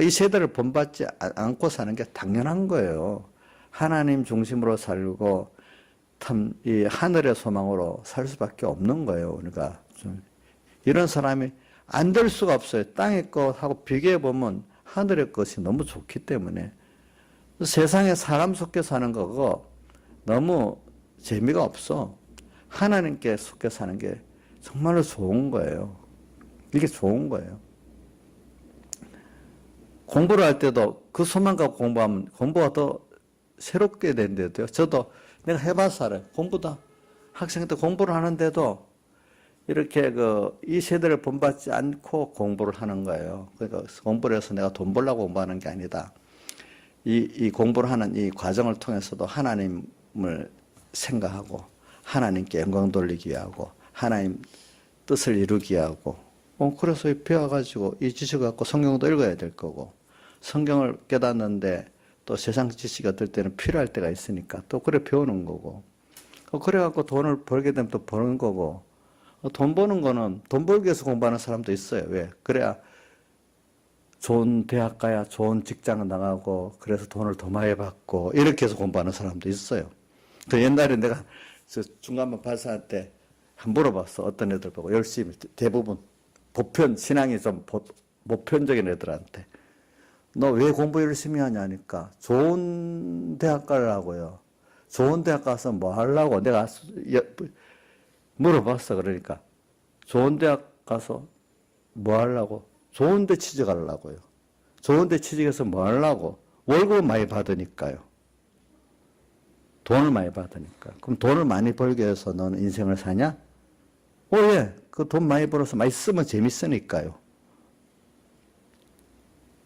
이 세대를 본받지 않고 사는 게 당연한 거예요. 하나님 중심으로 살고 참 이 하늘의 소망으로 살 수밖에 없는 거예요. 그러니까 이런 사람이 안 될 수가 없어요. 땅의 것하고 비교해 보면 하늘의 것이 너무 좋기 때문에 세상에 사람 속에 사는 거고 너무 재미가 없어. 하나님께 속해 사는 게 정말로 좋은 거예요. 이게 좋은 거예요. 공부를 할 때도 그 소망 갖고 공부하면 공부가 더 새롭게 된대도요. 저도 내가 해봐서 알아요. 공부다. 학생 때 공부를 하는데도 이렇게 이 세대를 본받지 않고 공부를 하는 거예요. 그러니까 공부를 해서 내가 돈 벌려고 공부하는 게 아니다. 이 공부를 하는 이 과정을 통해서도 하나님을 생각하고 하나님께 영광 돌리기 위하고 하나님 뜻을 이루기 위하고 그래서 배워가지고 이 지식을 갖고 성경도 읽어야 될 거고 성경을 깨닫는데 또 세상 지식이 어떨 때는 필요할 때가 있으니까 또 그래 배우는 거고. 그래갖고 돈을 벌게 되면 또 버는 거고. 돈 버는 거는 돈 벌기 위해서 공부하는 사람도 있어요. 왜? 그래야 좋은 대학 가야 좋은 직장 나가고 그래서 돈을 더 많이 받고 이렇게 해서 공부하는 사람도 있어요. 그 옛날에 내가 중간반 발사할 때 한 물어봤어. 어떤 애들 보고 열심히 대부분 신앙이 좀 보편적인 애들한테 너 왜 공부 열심히 하냐니까 좋은 대학 가려고요. 좋은 대학 가서 뭐 하려고 내가 물어봤어. 그러니까 좋은 대학 가서 뭐 하려고? 좋은 데 취직하려고요. 좋은 데 취직해서 뭐 하려고? 월급을 많이 받으니까요. 돈을 많이 받으니까. 그럼 돈을 많이 벌기 위해서 너는 인생을 사냐? 예. 그 돈 많이 벌어서 많이 쓰면 재밌으니까요.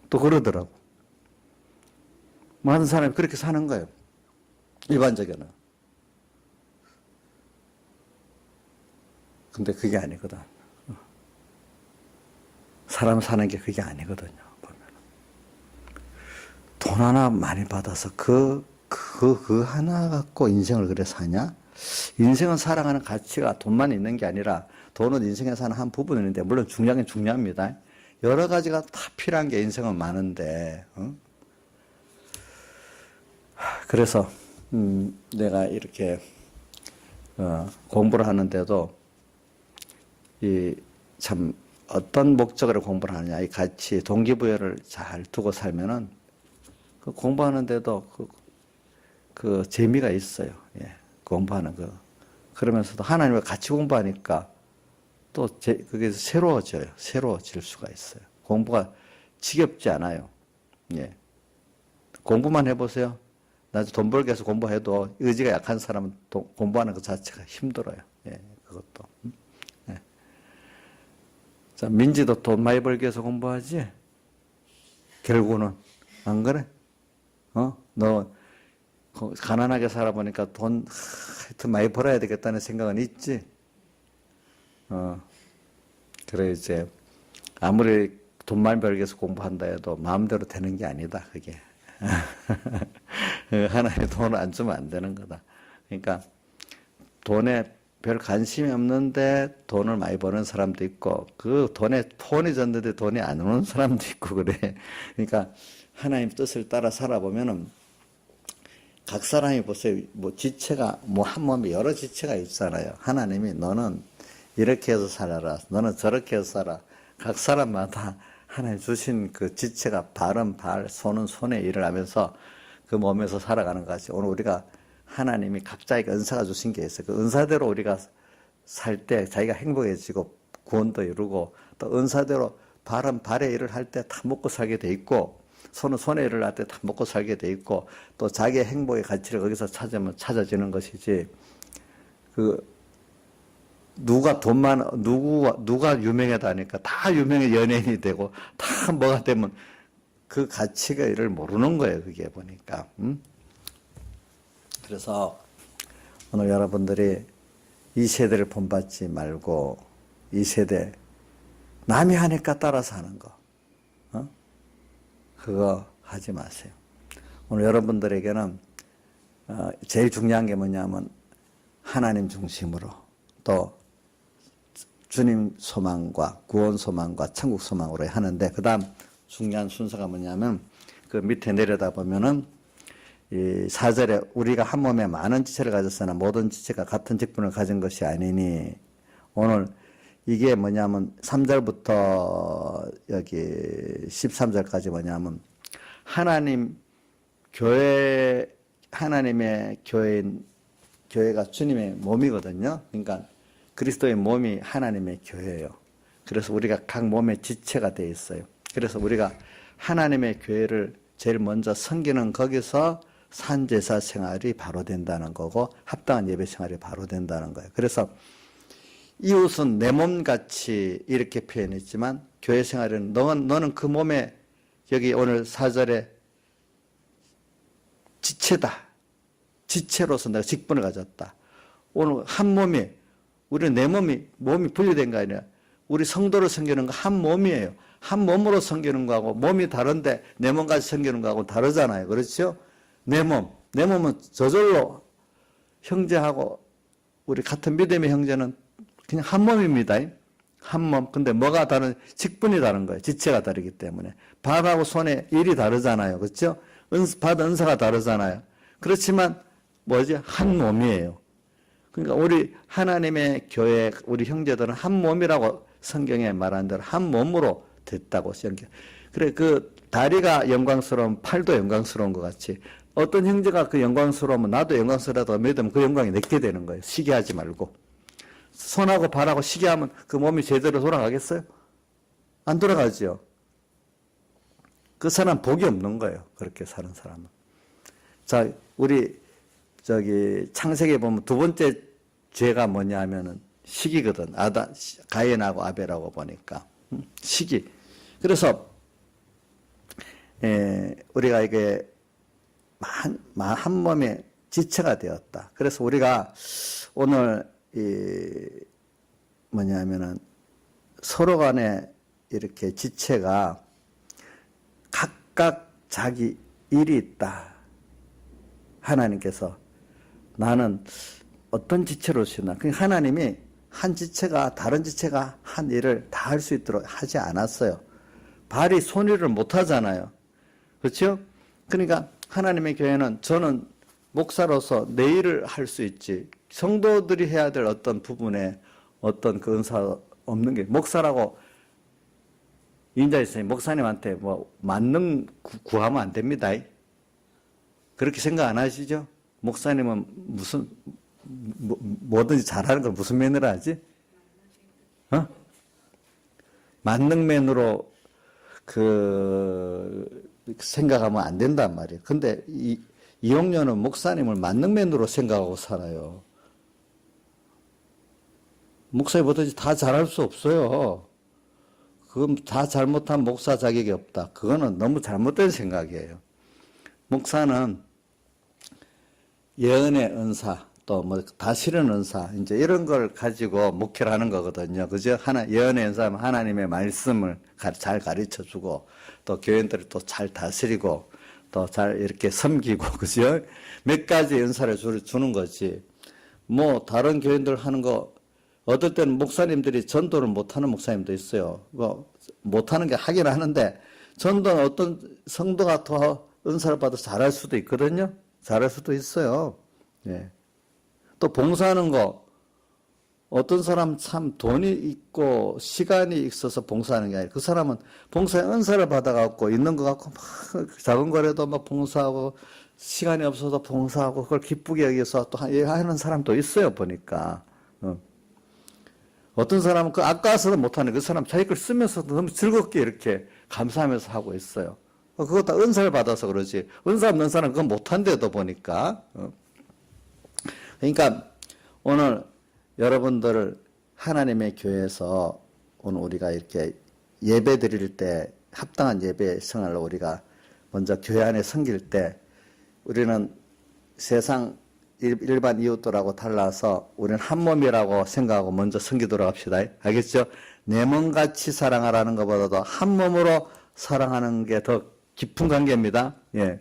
또 그러더라고. 많은 사람이 그렇게 사는 거예요. 일반적으로는. 근데 그게 아니거든. 사람 사는 게 그게 아니거든요. 보면. 돈 하나 많이 받아서 그 하나 갖고 인생을 그래 사냐? 인생은 살아가는 가치가 돈만 있는 게 아니라 돈은 인생에 사는 한 부분인데 물론 중요하긴 중요합니다. 여러 가지가 다 필요한 게 인생은 많은데 그래서 내가 이렇게 공부를 하는데도 이 참 어떤 목적으로 공부를 하느냐 이 가치 동기부여를 잘 두고 살면은 그 공부하는데도 그 재미가 있어요. 예, 공부하는 거. 그러면서도 하나님과 같이 공부하니까 또 그게 새로워져요. 새로워질 수가 있어요. 공부가 지겹지 않아요. 예. 공부만 해보세요. 나중에 돈 벌기 위해서 공부해도 의지가 약한 사람은 공부하는 것 자체가 힘들어요. 예, 그것도. 예. 자, 민지도 돈 많이 벌기 위해서 공부하지? 결국은. 안 그래? 너 가난하게 살아보니까 돈 하여튼 많이 벌어야 되겠다는 생각은 있지? 그래, 이제, 아무리 돈 많이 벌기 위해서 공부한다 해도 마음대로 되는 게 아니다, 그게. 하나의 돈을 안 주면 안 되는 거다. 그러니까, 돈에 별 관심이 없는데 돈을 많이 버는 사람도 있고, 그 돈에 폰이 졌는데 돈이 안 오는 사람도 있고, 그래. 그러니까, 하나님 뜻을 따라 살아보면은, 각 사람이 보세요. 뭐 지체가, 뭐 한 몸에 여러 지체가 있잖아요. 하나님이 너는 이렇게 해서 살아라. 너는 저렇게 해서 살아. 각 사람마다 하나님 주신 그 지체가 발은 발, 손은 손의 일을 하면서 그 몸에서 살아가는 것이 오늘 우리가 하나님이 각자에게 은사가 주신 게 있어요. 그 은사대로 우리가 살 때 자기가 행복해지고 구원도 이루고 또 은사대로 발은 발의 일을 할 때 다 먹고 살게 돼 있고 손은 손의 일을 할 때 다 먹고 살게 돼 있고 또 자기의 행복의 가치를 거기서 찾으면 찾아지는 것이지 누가 유명하다니까 다 유명한 연예인이 되고 다 뭐가 되면 그 가치를 모르는 거예요. 그게 보니까. 그래서 오늘 여러분들이 이 세대를 본받지 말고 이 세대 남이 하니까 따라서 하는 거. 그거 하지 마세요. 오늘 여러분들에게는 제일 중요한 게 뭐냐면 하나님 중심으로 또 주님 소망과 구원 소망과 천국 소망으로 하는데 그 다음 중요한 순서가 뭐냐면 그 밑에 내려다 보면은 이 4절에 우리가 한 몸에 많은 지체를 가졌으나 모든 지체가 같은 직분을 가진 것이 아니니 오늘 이게 뭐냐면 3절부터 여기 13절까지 뭐냐면 하나님의 교회가 주님의 몸이거든요. 그러니까 그리스도의 몸이 하나님의 교회예요. 그래서 우리가 각 몸의 지체가 되어 있어요. 그래서 우리가 하나님의 교회를 제일 먼저 섬기는 거기서 산제사 생활이 바로 된다는 거고 합당한 예배 생활이 바로 된다는 거예요. 그래서 이웃은 내 몸같이 이렇게 표현했지만 교회 생활은 너는 그 몸에 여기 오늘 4절에 지체다. 지체로서 내가 직분을 가졌다. 오늘 한 몸이 우리 내 몸이 분리된 거 아니라 우리 성도를 섬기는 거 한 몸이에요. 한 몸으로 섬기는 거하고 몸이 다른데 내 몸까지 섬기는 거하고 다르잖아요. 그렇죠? 내 몸은 저절로 형제하고 우리 같은 믿음의 형제는 그냥 한 몸입니다. 한 몸. 근데 뭐가 다른, 직분이 다른 거예요. 지체가 다르기 때문에. 발하고 손의 일이 다르잖아요. 그렇죠? 받은 은사가 다르잖아요. 그렇지만 뭐지? 한 몸이에요. 그러니까 우리 하나님의 교회, 우리 형제들은 한 몸이라고 성경에 말한 대로 한 몸으로 됐다고 성경. 그래, 그 다리가 영광스러운 팔도 영광스러운 것 같이 어떤 형제가 그 영광스러우면 나도 영광스러워도 믿으면 그 영광이 내게 되는 거예요. 시기하지 말고. 손하고 발하고 시기하면 그 몸이 제대로 돌아가겠어요? 안 돌아가죠. 그 사람 복이 없는 거예요. 그렇게 사는 사람은. 자, 우리 창세기에 보면 두 번째 죄가 뭐냐 하면은 시기거든. 가인하고 아벨하고 보니까. 시기. 그래서, 우리가 이게 한 몸의 지체가 되었다. 그래서 우리가 오늘 뭐냐면은 서로 간에 이렇게 지체가 각각 자기 일이 있다. 하나님께서 나는 어떤 지체로 주시나. 그러니까 하나님이 한 지체가 다른 지체가 한 일을 다 할 수 있도록 하지 않았어요. 발이 손일을 못 하잖아요. 그렇죠? 그러니까 하나님의 교회는 저는 목사로서 내 일을 할 수 있지. 성도들이 해야 될 어떤 부분에 어떤 그 은사 없는 게 목사라고 인자 있으니 목사님한테 뭐 만능 구하면 안 됩니다. 그렇게 생각 안 하시죠? 목사님은 무슨 뭐든지 잘하는 걸 무슨 맨으로 하지? 만능맨으로 생각하면 안 된단 말이에요. 근데 이용료는 목사님을 만능맨으로 생각하고 살아요. 목사님 뭐든지 다 잘할 수 없어요. 그건 다 잘못한 목사 자격이 없다. 그거는 너무 잘못된 생각이에요. 목사는 예언의 은사, 또 뭐 다스리는 은사, 이제 이런 걸 가지고 목회를 하는 거거든요. 그죠? 예언의 은사는 하나님의 말씀을 잘 가르쳐 주고, 또 교인들을 또 잘 다스리고, 또 잘 이렇게 섬기고, 그죠? 몇 가지 은사를 주는 거지. 뭐, 다른 교인들 하는 거, 어떨 때는 목사님들이 전도를 못하는 목사님도 있어요. 뭐, 못하는 게 하긴 하는데, 전도는 어떤 성도가 더 은사를 받아서 잘할 수도 있거든요. 잘할 수도 있어요. 예. 또 봉사하는 거, 어떤 사람 참 돈이 있고 시간이 있어서 봉사하는 게 아니라 그 사람은 봉사의 은사를 받아갖고 있는 것 같고 막 작은 거라도 막 봉사하고 시간이 없어서 봉사하고 그걸 기쁘게 여기서 또 하는 사람도 있어요, 보니까. 어떤 사람은 그 아까워서도 못하는 그 사람 자기 걸 쓰면서도 너무 즐겁게 이렇게 감사하면서 하고 있어요. 그거 다 은사를 받아서 그러지. 은사 없는 사람은 그건 못한데도 보니까. 그러니까 오늘 여러분들을 하나님의 교회에서 오늘 우리가 이렇게 예배 드릴 때 합당한 예배 생활로 우리가 먼저 교회 안에 섬길 때 우리는 세상 일반 이웃들하고 달라서 우리는 한 몸이라고 생각하고 먼저 섬기도록 합시다. 알겠죠? 내 몸같이 사랑하라는 것보다도 한 몸으로 사랑하는 게 더 깊은 관계입니다. 예.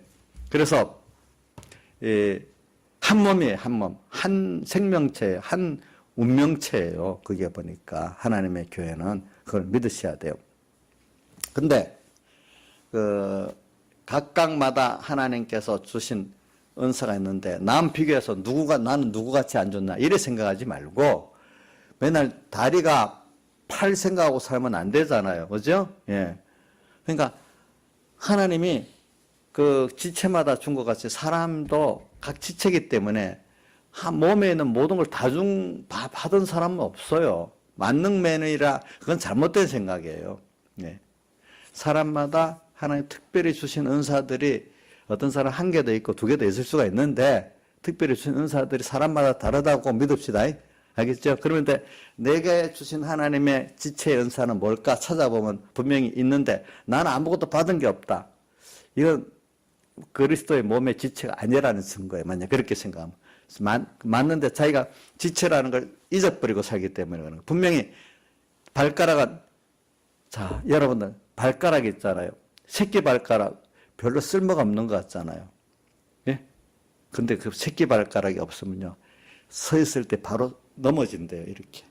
그래서 한 몸이에요. 한 몸. 한 생명체예요. 한 운명체예요. 그게 보니까 하나님의 교회는 그걸 믿으셔야 돼요. 근데 각각마다 하나님께서 주신 은사가 있는데 남 비교해서 나는 누구같이 안 좋나 이래 생각하지 말고 맨날 다리가 팔 생각하고 살면 안 되잖아요. 그죠? 예. 그러니까 하나님이 그 지체마다 준 것 같이 사람도 각 지체이기 때문에 몸에 있는 모든 걸 다 받은 사람은 없어요. 만능맨이라 그건 잘못된 생각이에요. 예. 사람마다 하나님 특별히 주신 은사들이 어떤 사람 한 개도 있고 두 개도 있을 수가 있는데 특별히 주신 은사들이 사람마다 다르다고 믿읍시다. 알겠죠? 그런데 내게 주신 하나님의 지체의 은사는 뭘까 찾아보면 분명히 있는데 나는 아무것도 받은 게 없다. 이건 그리스도의 몸의 지체가 아니라는 증거예요. 만약 그렇게 생각하면. 맞는데 자기가 지체라는 걸 잊어버리고 살기 때문에 그런 거예요. 분명히 발가락은 자 여러분들 발가락 있잖아요. 새끼 발가락 별로 쓸모가 없는 것 같잖아요. 예? 근데 그 새끼 발가락이 없으면요. 서 있을 때 바로 넘어진대요. 이렇게.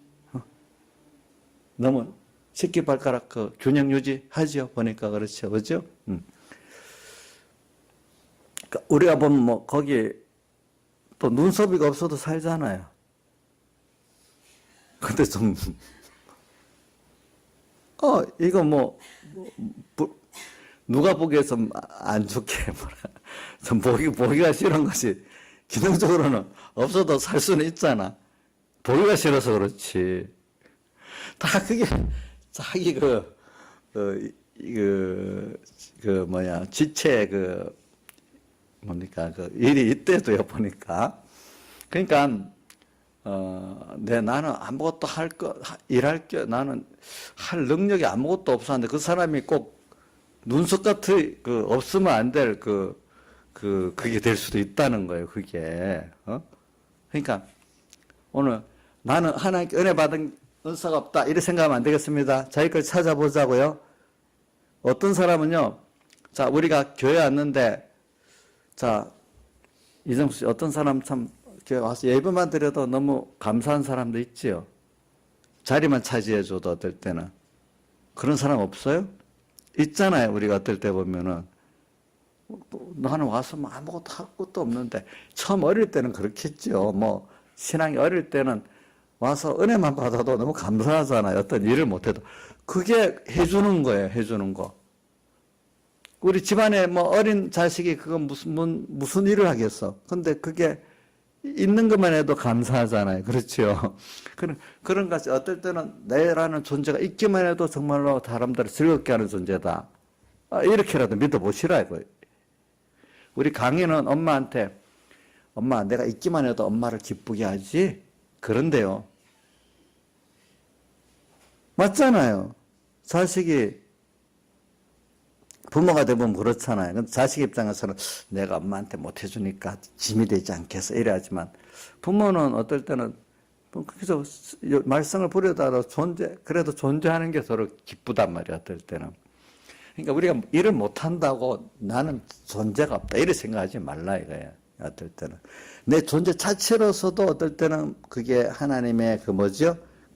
새끼 발가락 그 균형 유지하죠. 보니까 그렇죠. 그죠? 그러니까 우리가 보면 뭐 거기 또 눈썹이가 없어도 살잖아요. 근데 좀 이거 누가 보기에 좀 안 좋게 좀 보기가 싫은 것이 기능적으로는 없어도 살 수는 있잖아. 보기가 싫어서 그렇지. 다 그게 자기 지체 뭡니까 일이 이때도요 보니까. 그러니까 나는 아무것도 나는 할 능력이 아무것도 없었는데 그 사람이 꼭 눈썹 같은 없으면 안 될 그게 될 수도 있다는 거예요. 그게 그러니까 오늘 나는 하나님께 은혜 받은 은사가 없다 이렇게 생각하면 안 되겠습니다. 자기 걸 찾아보자고요. 어떤 사람은요, 자 우리가 교회 왔는데, 자 이정수 씨 어떤 사람 참 교회 와서 예배만 드려도 너무 감사한 사람도 있지요. 자리만 차지해줘도 어떨 때는 그런 사람 없어요? 있잖아요. 우리가 어떨 때 보면은 나는 와서 뭐 아무것도 할 것도 없는데, 처음 어릴 때는 그렇겠죠. 뭐 신앙이 어릴 때는 와서 은혜만 받아도 너무 감사하잖아요. 어떤 일을 못해도. 그게 해주는 거예요. 해주는 거. 우리 집안에 뭐 어린 자식이 그거 무슨 일을 하겠어. 근데 그게 있는 것만 해도 감사하잖아요. 그렇죠. 그런 것이 어떨 때는 내라는 존재가 있기만 해도 정말로 사람들을 즐겁게 하는 존재다. 이렇게라도 믿어보시라 이거예요. 우리 강희는 엄마한테, 엄마 내가 있기만 해도 엄마를 기쁘게 하지. 그런데요. 맞잖아요. 자식이 부모가 되면 그렇잖아요. 근데 자식 입장에서는 내가 엄마한테 못해주니까 짐이 되지 않겠어 이래야지만, 부모는 어떨 때는 그래서 말썽을 부려다도 그래도 존재하는 게 서로 기쁘단 말이야. 어떨 때는. 그러니까 우리가 일을 못한다고 나는 존재가 없다 이렇게 생각하지 말라 이거예요. 어떨 때는 내 존재 자체로서도 어떨 때는 그게 하나님의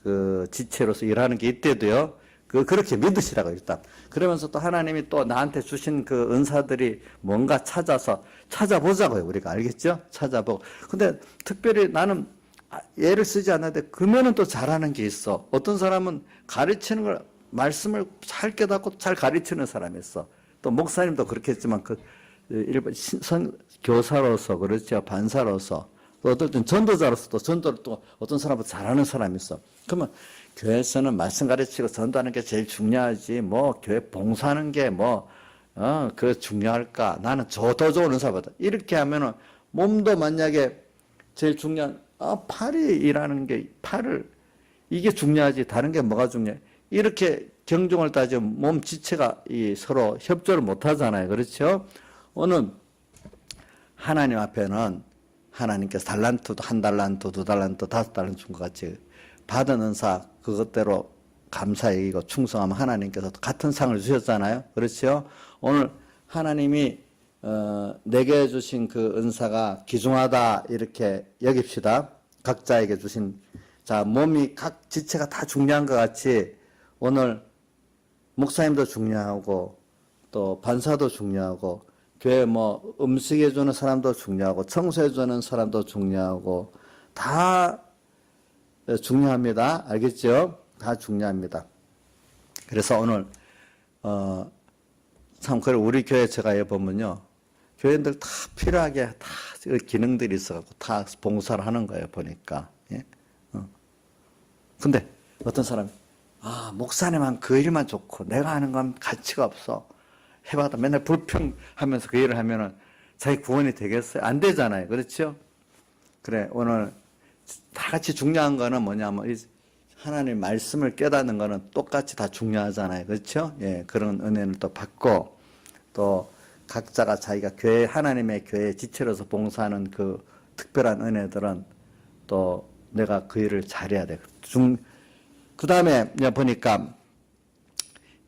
그 지체로서 일하는 게 있대도요. 그렇게 믿으시라고 일단. 그러면서 또 하나님이 또 나한테 주신 그 은사들이 뭔가 찾아보자고요. 우리가 알겠죠? 찾아보고. 근데 특별히 나는 예를 쓰지 않는데 그러면은 또 잘하는 게 있어. 어떤 사람은 가르치는 걸, 말씀을 잘 깨닫고 잘 가르치는 사람이 있어. 또 목사님도 그렇겠지만 일반 교사로서 그렇죠. 반사로서 또 어떨 땐 전도자로서 또 전도를 또 어떤 사람은 잘하는 사람이 있어. 그러면 교회에서는 말씀 가르치고 전도하는 게 제일 중요하지. 뭐 교회 봉사하는 게 그게 중요할까? 나는 더 좋은 은사보다. 이렇게 하면은 몸도 만약에 제일 중요한 팔이 일하는 게 이게 중요하지. 다른 게 뭐가 중요해? 이렇게 경중을 따지면 몸 지체가 서로 협조를 못 하잖아요. 그렇죠? 오늘 하나님 앞에는 하나님께서 달란트도 1달란트, 2달란트, 5달란트 준 것 같이 받은 은사 그것대로 감사히 여기고 충성하면 하나님께서 같은 상을 주셨잖아요. 그렇죠? 오늘 하나님이 내게 주신 그 은사가 귀중하다 이렇게 여깁시다. 각자에게 주신, 자 몸이 각 지체가 다 중요한 것 같이 오늘 목사님도 중요하고 또 반사도 중요하고 교회 음식해 주는 사람도 중요하고 청소해 주는 사람도 중요하고 다 중요합니다. 알겠죠? 다 중요합니다. 그래서 오늘 참 우리 교회 제가 보면요, 교회들 다 필요하게 다 기능들이 있어갖고 다 봉사를 하는 거예요. 보니까. 예? 근데 어떤 사람이 목사님은 그 일만 좋고 내가 하는 건 가치가 없어. 해봐도 맨날 불평하면서 그 일을 하면은 자기 구원이 되겠어요? 안 되잖아요. 그렇죠? 그래, 오늘 다 같이 중요한 거는 뭐냐면 하나님의 말씀을 깨닫는 거는 똑같이 다 중요하잖아요. 그렇죠? 예, 그런 은혜를 또 받고 또 각자가 자기가 하나님의 교회 지체로서 봉사하는 그 특별한 은혜들은 또 내가 그 일을 잘해야 돼. 그 다음에 보니까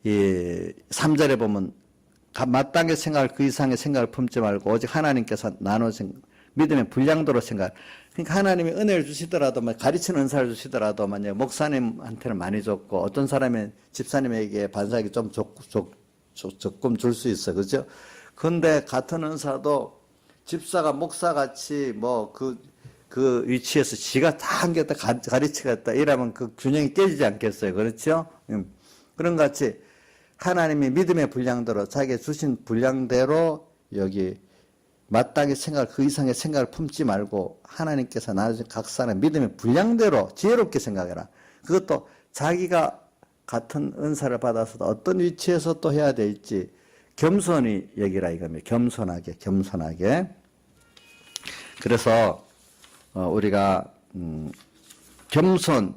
이 3절에 보면 마땅히 생각할 그 이상의 생각을 품지 말고 오직 하나님께서 나누신 믿음의 분량대로 생각. 그러니까 하나님이 은혜를 주시더라도 가르치는 은사를 주시더라도 만약 목사님한테는 많이 줬고 어떤 사람의 집사님에게 반사에게 좀 조금 줄 수 있어, 그죠? 그런데 같은 은사도 집사가 목사같이 뭐 그 위치에서 지가 다 한겠다 가르치겠다 이러면 그 균형이 깨지지 않겠어요, 그렇죠? 그런 것 같이 하나님이 믿음의 분량대로 자기가 주신 분량대로 여기 마땅히 생각을 그 이상의 생각을 품지 말고 하나님께서 나눠준 각 사람 믿음의 분량대로 지혜롭게 생각해라. 그것도 자기가 같은 은사를 받아서도 어떤 위치에서 또 해야 될지 겸손히 여기라 이겁니다. 겸손하게. 그래서 우리가 겸손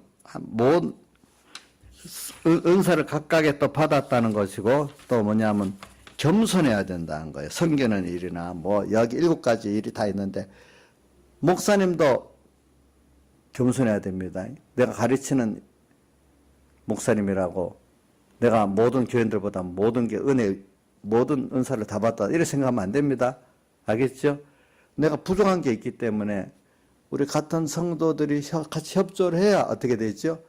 은사를 각각에 또 받았다는 것이고 또 뭐냐면 겸손해야 된다는 거예요. 섬기는 일이나 뭐 여기 7가지 일이 다 있는데 목사님도 겸손해야 됩니다. 내가 가르치는 목사님이라고 내가 모든 교인들보다 모든 게 모든 은사를 다 받다 이렇게 생각하면 안 됩니다. 알겠죠? 내가 부족한 게 있기 때문에 우리 같은 성도들이 같이 협조를 해야 어떻게 되죠?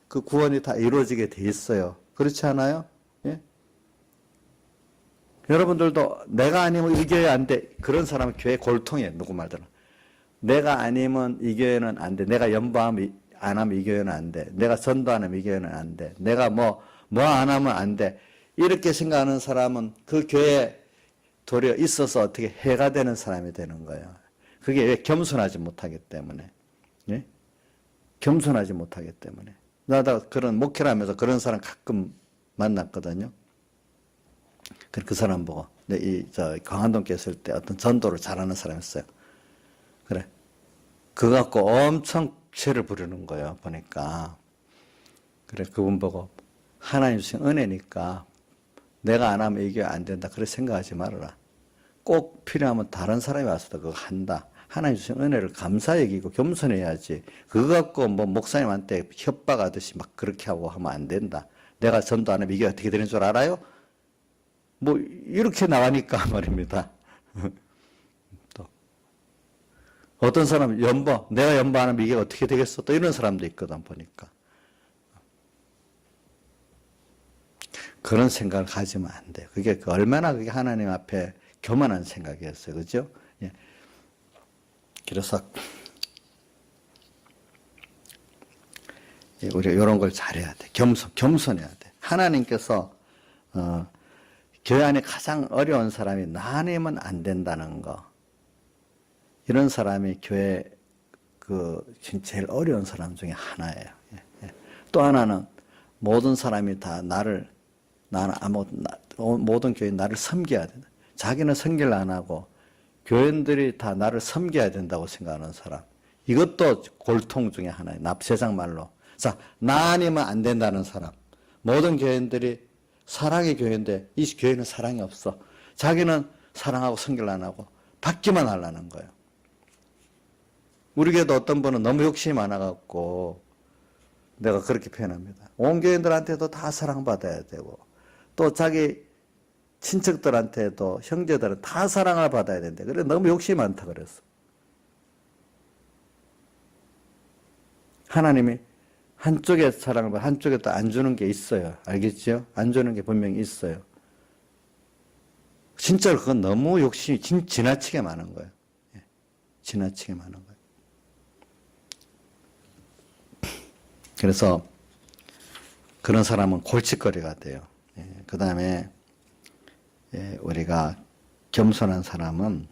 그 구원이 다 이루어지게 돼 있어요. 그렇지 않아요? 예? 여러분들도 내가 아니면 이 교회 안 돼. 그런 사람은 교회 골통이에요. 누구 말대로. 내가 아니면 이 교회는 안 돼. 내가 연보하면 안 하면 이 교회는 안 돼. 내가 전도 안 하면 이 교회는 안 돼. 내가 뭐 안 하면 안 돼. 이렇게 생각하는 사람은 그 교회에 도리어 있어서 어떻게 해가 되는 사람이 되는 거예요. 그게 왜 겸손하지 못하기 때문에. 예? 겸손하지 못하기 때문에. 나도 그런 목회를 하면서 그런 사람 가끔 만났거든요. 그 사람 보고, 강한동께 있을 때 어떤 전도를 잘하는 사람이었어요. 그래. 그거 갖고 엄청 죄를 부르는 거예요, 보니까. 그래, 그분 보고, 하나님 주신 은혜니까 내가 안 하면 이게 안 된다. 그렇게 생각하지 말아라. 꼭 필요하면 다른 사람이 와서도 그거 한다. 하나님 주신 은혜를 감사 여기고 겸손해야지. 그거 갖고 뭐 목사님한테 협박하듯이 막 그렇게 하고 하면 안 된다. 내가 전도 안 하면 이게 어떻게 되는 줄 알아요? 뭐 이렇게 나가니까 말입니다. 또 어떤 사람은 내가 연보 안 하면 이게 어떻게 되겠어? 또 이런 사람도 있거든 보니까. 그런 생각을 가지면 안 돼요. 그게 얼마나 그게 하나님 앞에 교만한 생각이었어요. 그죠? 예. 그래서 우리가 이런 걸 잘해야 돼. 겸손해야 돼. 하나님께서 교회 안에 가장 어려운 사람이 나 아니면 안 된다는 거. 이런 사람이 교회 제일 어려운 사람 중에 하나예요. 또 하나는 모든 사람이 다 모든 교인 나를 섬겨야 된다. 자기는 섬기를 안 하고 교인들이 다 나를 섬겨야 된다고 생각하는 사람. 이것도 골통 중에 하나예요. 세상 말로. 자, 나 아니면 안 된다는 사람. 모든 교인들이 사랑의 교회인데 이 교회는 사랑이 없어. 자기는 사랑하고 섬기를 안 하고 받기만 하려는 거예요. 우리 교회도 어떤 분은 너무 욕심이 많아갖고 내가 그렇게 표현합니다. 온 교인들한테도 다 사랑받아야 되고 또 자기 친척들한테도 형제들은 다 사랑을 받아야 된대. 그래 너무 욕심이 많다 그랬어. 하나님이 한쪽에 사랑을 받아 한쪽에 또 안 주는 게 있어요. 알겠죠? 안 주는 게 분명히 있어요. 진짜로 그건 너무 욕심이 지나치게 많은 거예요. 지나치게 많은 거예요. 그래서 그런 사람은 골칫거리가 돼요. 그 다음에 우리가 겸손한 사람은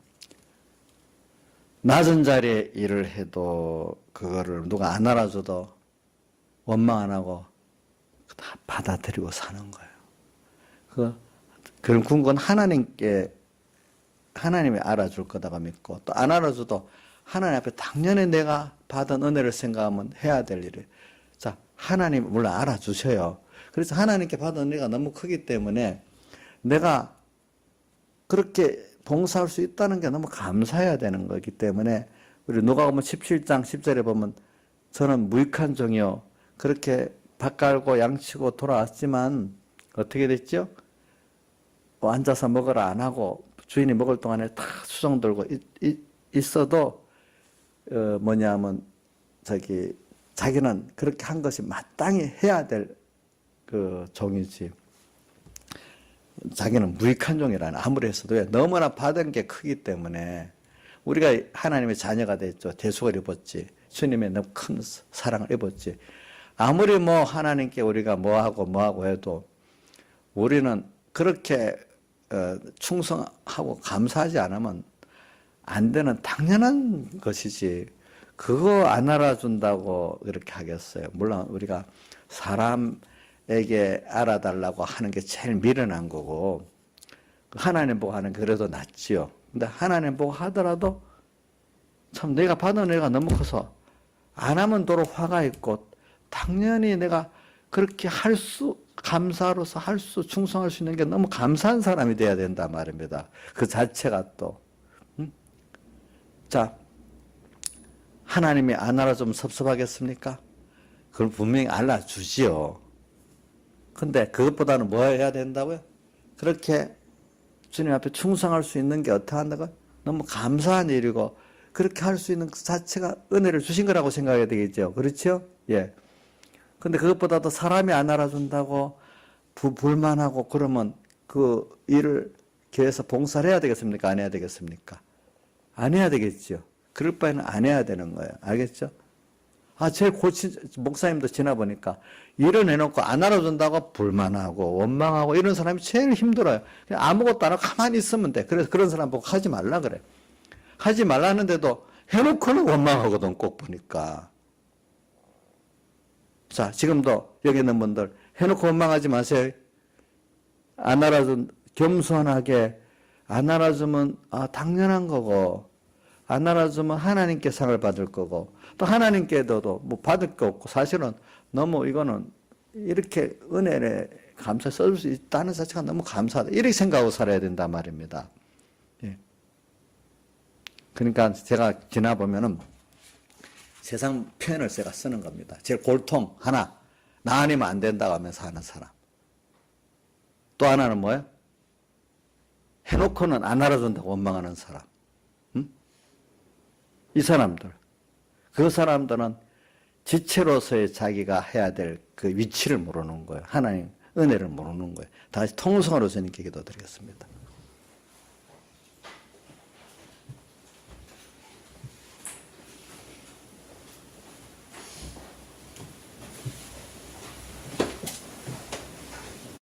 낮은 자리에 일을 해도 그거를 누가 안 알아줘도 원망 안 하고 다 받아들이고 사는 거예요. 그런 궁극은 하나님이 알아줄 거다가 믿고 또 안 알아줘도 하나님 앞에 당연히 내가 받은 은혜를 생각하면 해야 될 일을. 자, 하나님 물론 알아주셔요. 그래서 하나님께 받은 은혜가 너무 크기 때문에 내가 그렇게 봉사할 수 있다는 게 너무 감사해야 되는 거기 때문에 우리 누가복음 17장 10절에 보면 저는 무익한 종이요 그렇게 밥 갈고 양치고 돌아왔지만 어떻게 됐죠? 앉아서 먹으라 안 하고 주인이 먹을 동안에 다 수종 들고 있어도 뭐냐면 자기는 그렇게 한 것이 마땅히 해야 될 그 종이지. 자기는 무익한 종이라는 아무리 했어도 왜 너무나 받은 게 크기 때문에 우리가 하나님의 자녀가 됐죠. 대속을 입었지. 주님의 너무 큰 사랑을 입었지. 아무리 뭐 하나님께 우리가 뭐하고 해도 우리는 그렇게 충성하고 감사하지 않으면 안 되는 당연한 것이지. 그거 안 알아준다고 그렇게 하겠어요. 물론 우리가 사람에게 알아달라고 하는 게 제일 미련한 거고 하나님 보고 하는 게 그래도 낫지요. 근데 하나님 보고 하더라도 참 내가 받은 은혜가 너무 커서 안 하면 도로 화가 있고 당연히 내가 그렇게 감사로서 충성할 수 있는 게 너무 감사한 사람이 돼야 된다 말입니다. 그 자체가 또. 자, 하나님이 안 알아주면 섭섭하겠습니까? 그걸 분명히 알아주지요. 근데 그것보다는 뭐 해야 된다고요? 그렇게 주님 앞에 충성할 수 있는 게 어떻게 한다고요? 너무 감사한 일이고 그렇게 할 수 있는 그 자체가 은혜를 주신 거라고 생각해야 되겠죠. 그렇죠? 예. 근데 그것보다도 사람이 안 알아준다고 불만하고 그러면 그 일을 교회에서 봉사를 해야 되겠습니까? 안 해야 되겠습니까? 안 해야 되겠죠. 그럴 바에는 안 해야 되는 거예요. 알겠죠? 제일 목사님도 지나보니까 일을 해놓고 안 알아준다고 불만하고 원망하고 이런 사람이 제일 힘들어요. 그냥 아무것도 안 하고 가만히 있으면 돼. 그래서 그런 사람 보고 하지 말라 그래. 하지 말라는데도 해놓고는 원망하거든, 꼭 보니까. 자, 지금도 여기 있는 분들 해놓고 원망하지 마세요. 안 알아준, 겸손하게 안 알아주면 당연한 거고 안 알아주면 하나님께 상을 받을 거고 또 하나님께도 뭐 받을 거 없고 사실은 너무 이거는 이렇게 은혜에 감사 써줄 수 있다는 자체가 너무 감사하다. 이렇게 생각하고 살아야 된단 말입니다. 예. 그러니까 제가 지나보면은 세상 표현을 제가 쓰는 겁니다. 제일 골통 하나, 나 아니면 안 된다고 하면서 하는 사람. 또 하나는 뭐예요? 해놓고는 안 알아준다고 원망하는 사람. 이 사람들. 그 사람들은 지체로서의 자기가 해야 될 그 위치를 모르는 거예요. 하나님 은혜를 모르는 거예요. 다시 통성으로 주님께 기도드리겠습니다.